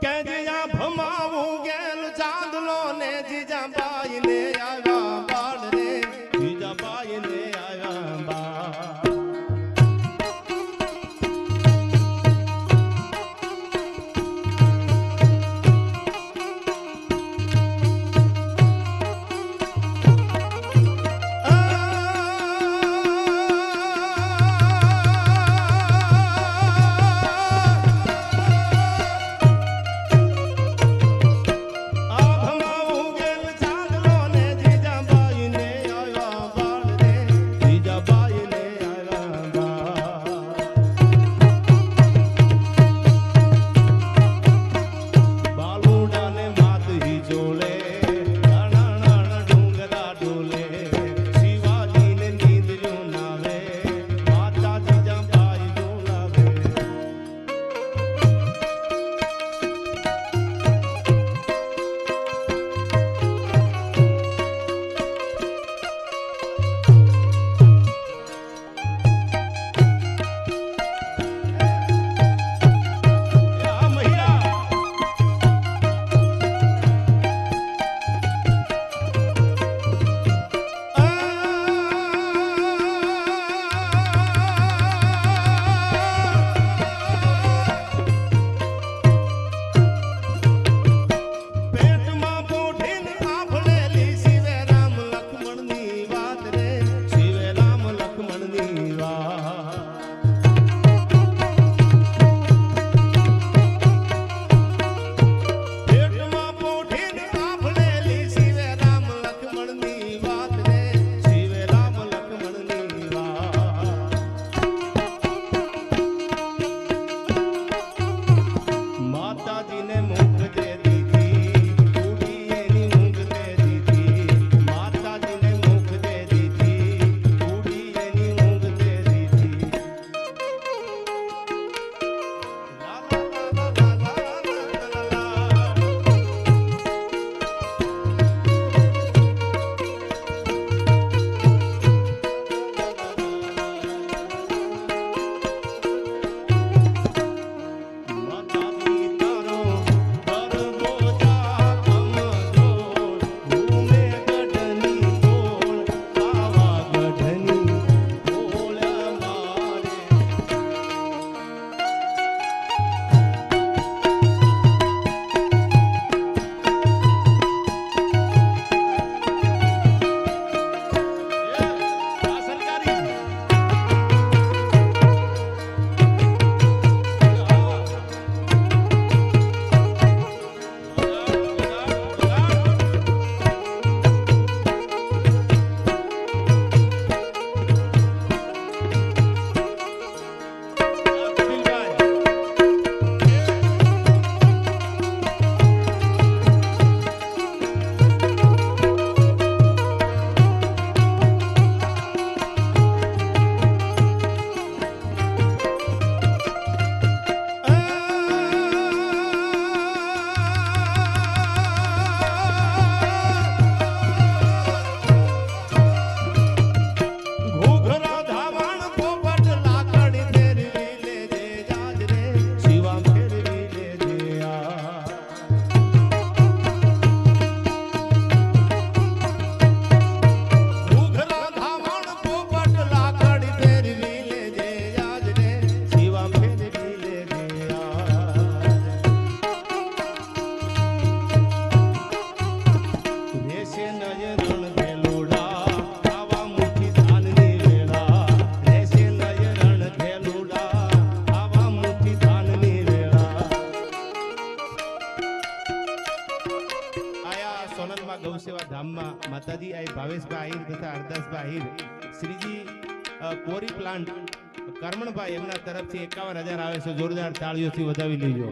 કે જીજા ભમાવું ગેલ ચાંદલો ને જીજા બાઈ ને આવ્યા બાળ રે જીજા બાઈ ને આવ્યા બાળ
નયન વેલોડા આવા મુઠી ધાનની વેળા
માં ગૌસેવા ધામમાં માતાજી આ ભાવેશભાઈ આહિર તથા હરદાસભાઈ આહિર શ્રીજી કોરી પ્લાન્ટ કરમણભાઈ એમના તરફથી 51,000 આવે છે. જોરદાર તાળીઓથી વધાવી લેજો.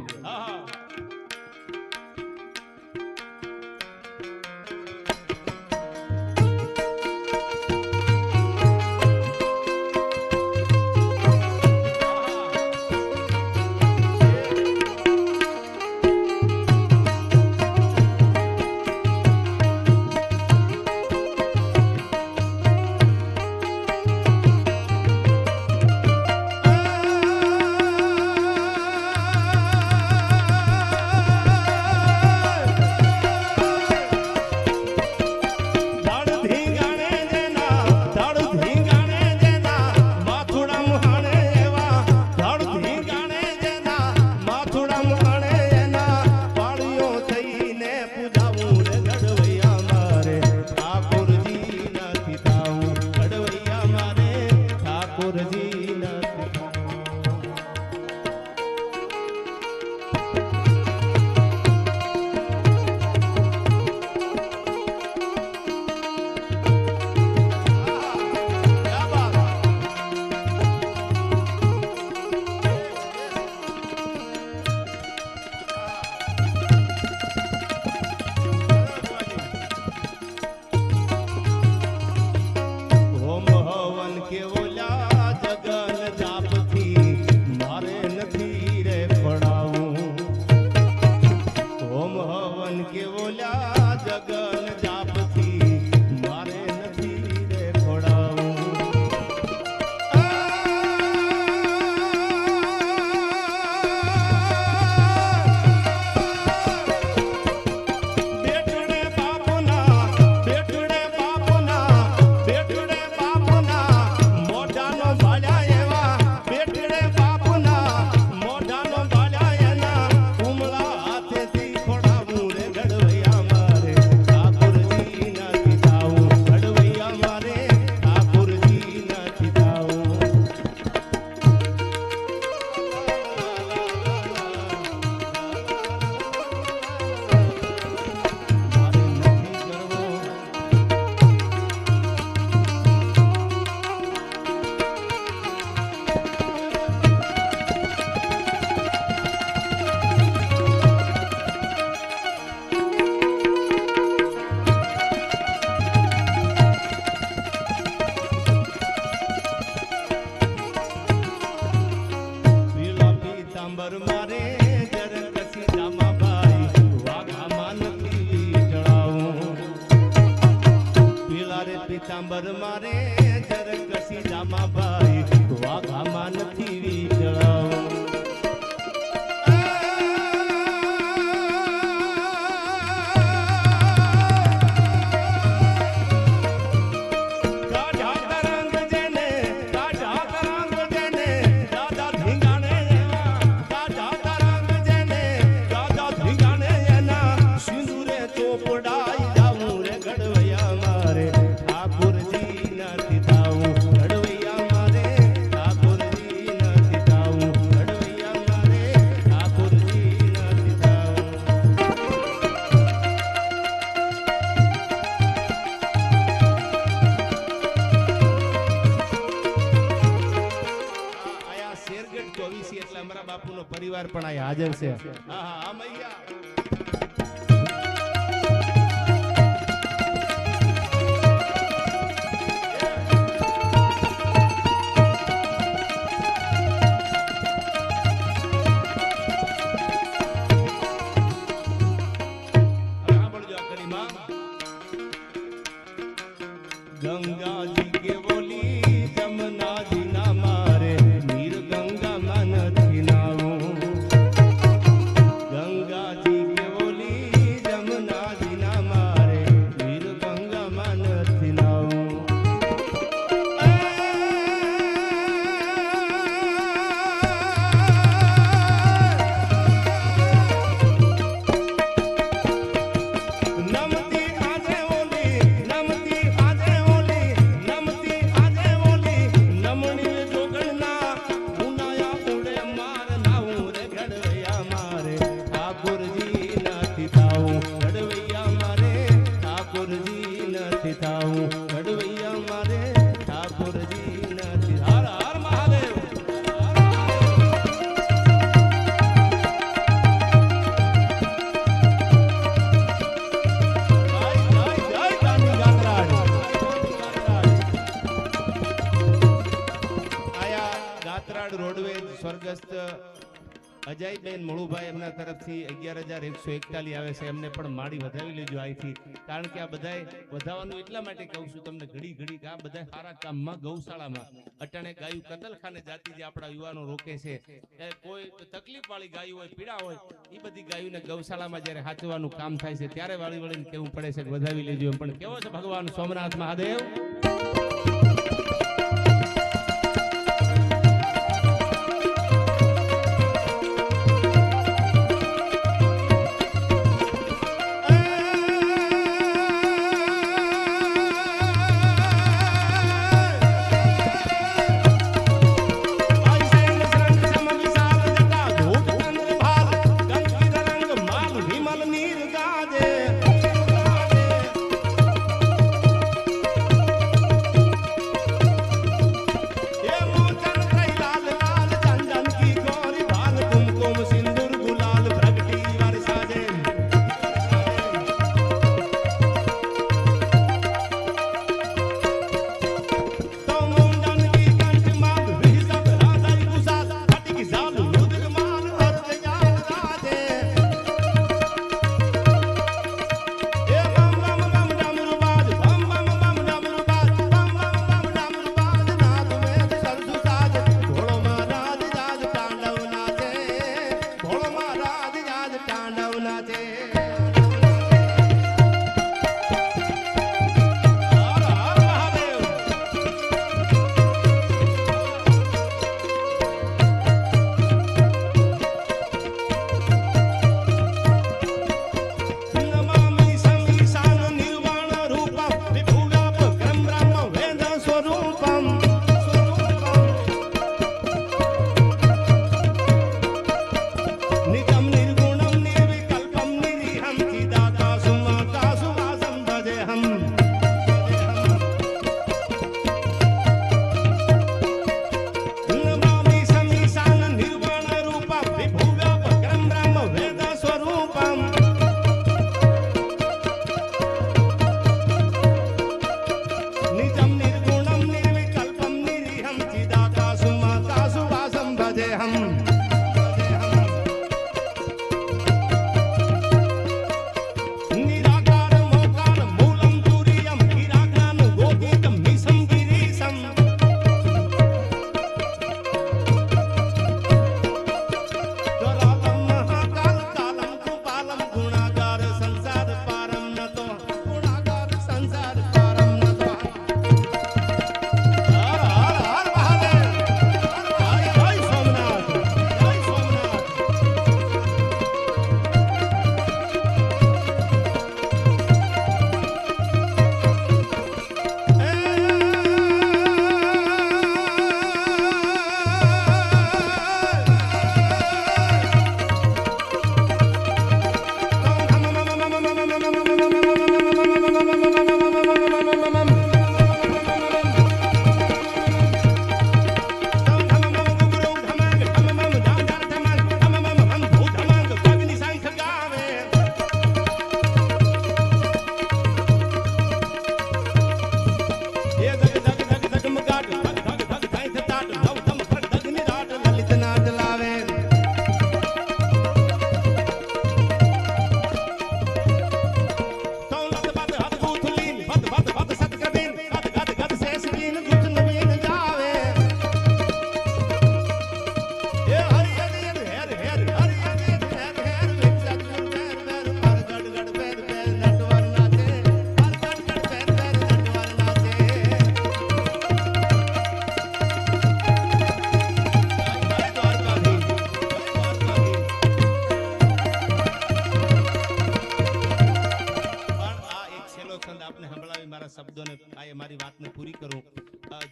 પીતાંબર મારે જરક સીધામાં ભાઈ વાઘામાં નથી વીજળાવું. બાપુનો પરિવાર પણ આ હાજર છે. હા હા મૈયા गंगा जी के बोली जमुना जी ना मारे नीर गंगा मन थिनाऊ. गंगा जी के बोली जमुना जी ना मारे नीर गंगा मन थिनाऊ. नमती आजे ओली नमती आजे ओली नमती आजे નથી થાવું ઘડવૈયા મારે ઠાકોરજી નથી હર હર મહાદેવ રોડવેજ સ્વર્ગસ્થ અજયબેન મુળુભાઈ એમના તરફથી 11,141 આવે છે એમને પણ માડી વધાવી લેજો અહીંથી કારણ કે આ બધાય વધાવવાનું એટલા માટે કહું છું તમને ઘડી ઘડી આ બધા સારા કામમાં ગૌશાળામાં અટાણે ગાયું કતલખાને જાતી જે આપણા યુવાનો રોકે છે કોઈ તકલીફ વાળી ગાયું હોય પીડા હોય એ બધી ગાયોને ગૌશાળામાં જ્યારે હાચવાનું કામ થાય છે ત્યારે વાળી વળીને કેવું પડે છે વધાવી લેજો એમ પણ કેવો છે ભગવાન સોમનાથ મહાદેવ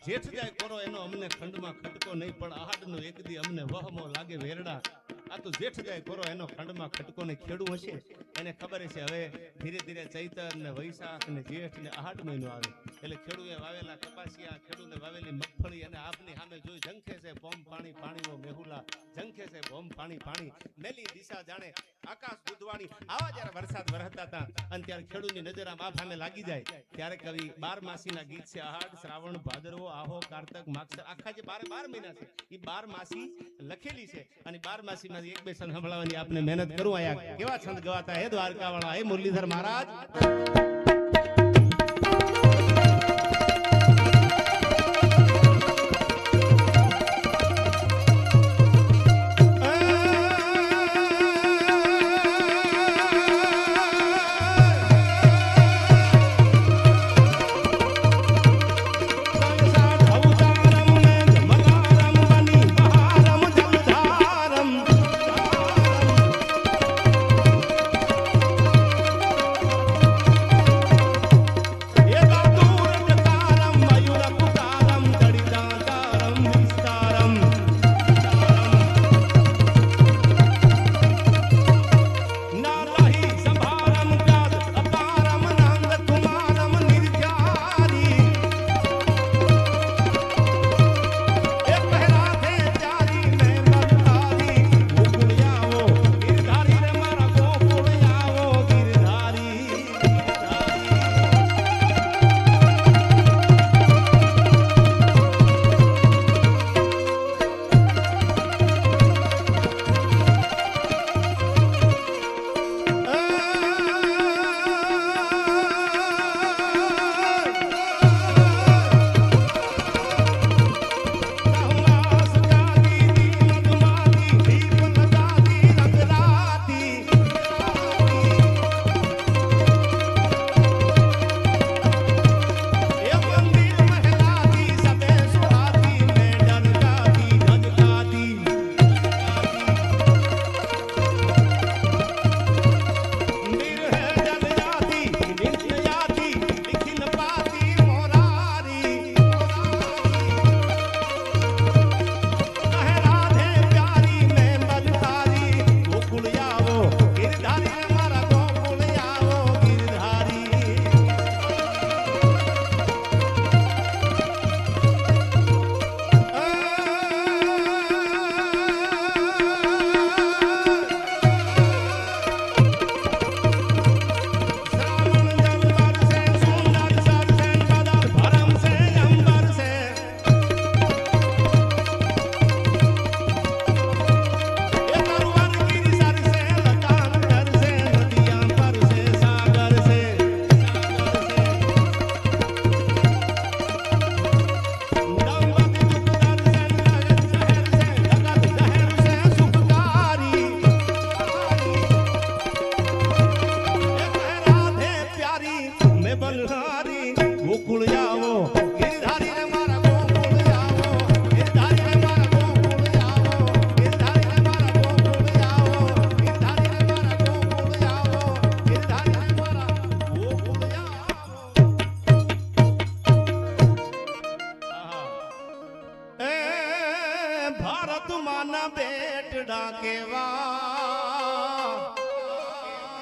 જેઠ જાય કરો એનો અમને ખંડમાં ખટકો નહીં પણ આહાડનો એક દી અમને વહમો લાગે વેરડા આ તો જેઠ જાય કોરો એનો ખંડમાં ખટકો ને ખેડું હશે એને ખબર છે હવે ધીરે ધીરે ચૈતર ને વૈશાખ ને જેઠ ને આઠ મહિનો આવે એટલે ખેડૂએ વાવેલા કપાસિયા ખેડૂને વાવેલી મગફળી અને આપની સામે જોઈ ઝંખે છે બોમ પાણી પાણીઓ મેહુલા ઝંખે છે બોમ પાણી પાણી મેલી દિશા જાણે આકાશ દૂધવાણી આવા જ્યારે વરસાદ વરસતા હતા અને ત્યારે ખેડૂની નજર આમ સામે લાગી જાય ત્યારે કવિ 12 માસીના ગીત છે આહાડ શ્રાવણ ભાદરવો આહો કારતક માગસર આખા જે 12 મહિના છે એ 12 માસી લખેલી છે અને 12 માસીમાંથી એક બે છંદ સંભળાવવાની આપને મહેનત કરું આયા કેવા છંદ ગવાતા હે દ્વારકાવાળા હે મુરલીધર મહારાજ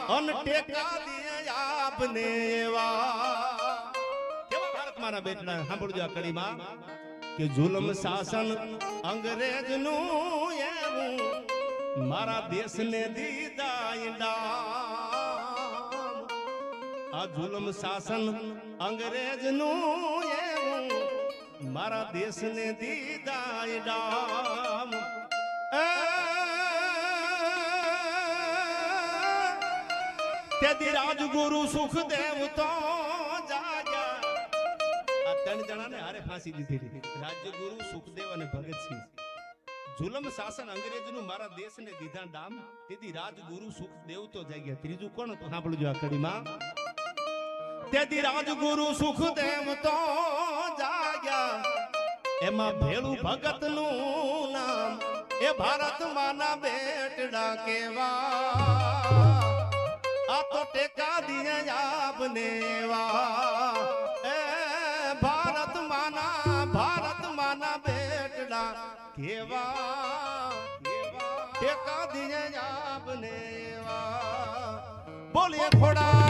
અન ટેકા દે આપને એવા કેવા ભારત મારા બેટના સાંભળજો આ કડીમાં કે જુલમ શાસન અંગ્રેજ નું એવું મારા દેશને દીધા ઈંડામ આ જુલમ શાસન અંગ્રેજ નું એવું મારા દેશને દીધા ઈંડામ તેથી રાજગુરુ સુખદેવ તો જાગ્યા આ ત્રણ જણાને હારે ફાંસી દીધી રાજગુરુ સુખદેવ અને ભગતસિંહ જુલમ શાસન અંગ્રેજનું મારા દેશને દીધા ડામ તેથી રાજગુરુ સુખદેવ તો જાગ્યા ત્રીજું કોણ તો સાંભળજો આ કડીમાં તેથી રાજગુરુ સુખદેવ તો જાગ્યા એમાં ભેળું ભગતનું નામ એ ભારતમાંના બેટડા કેવા આ તો ટેકા દિયે આપને એવા એ ભારત માના બેટડા કેવા ટેકા દિયે
લેવા બોલીએ ખોડા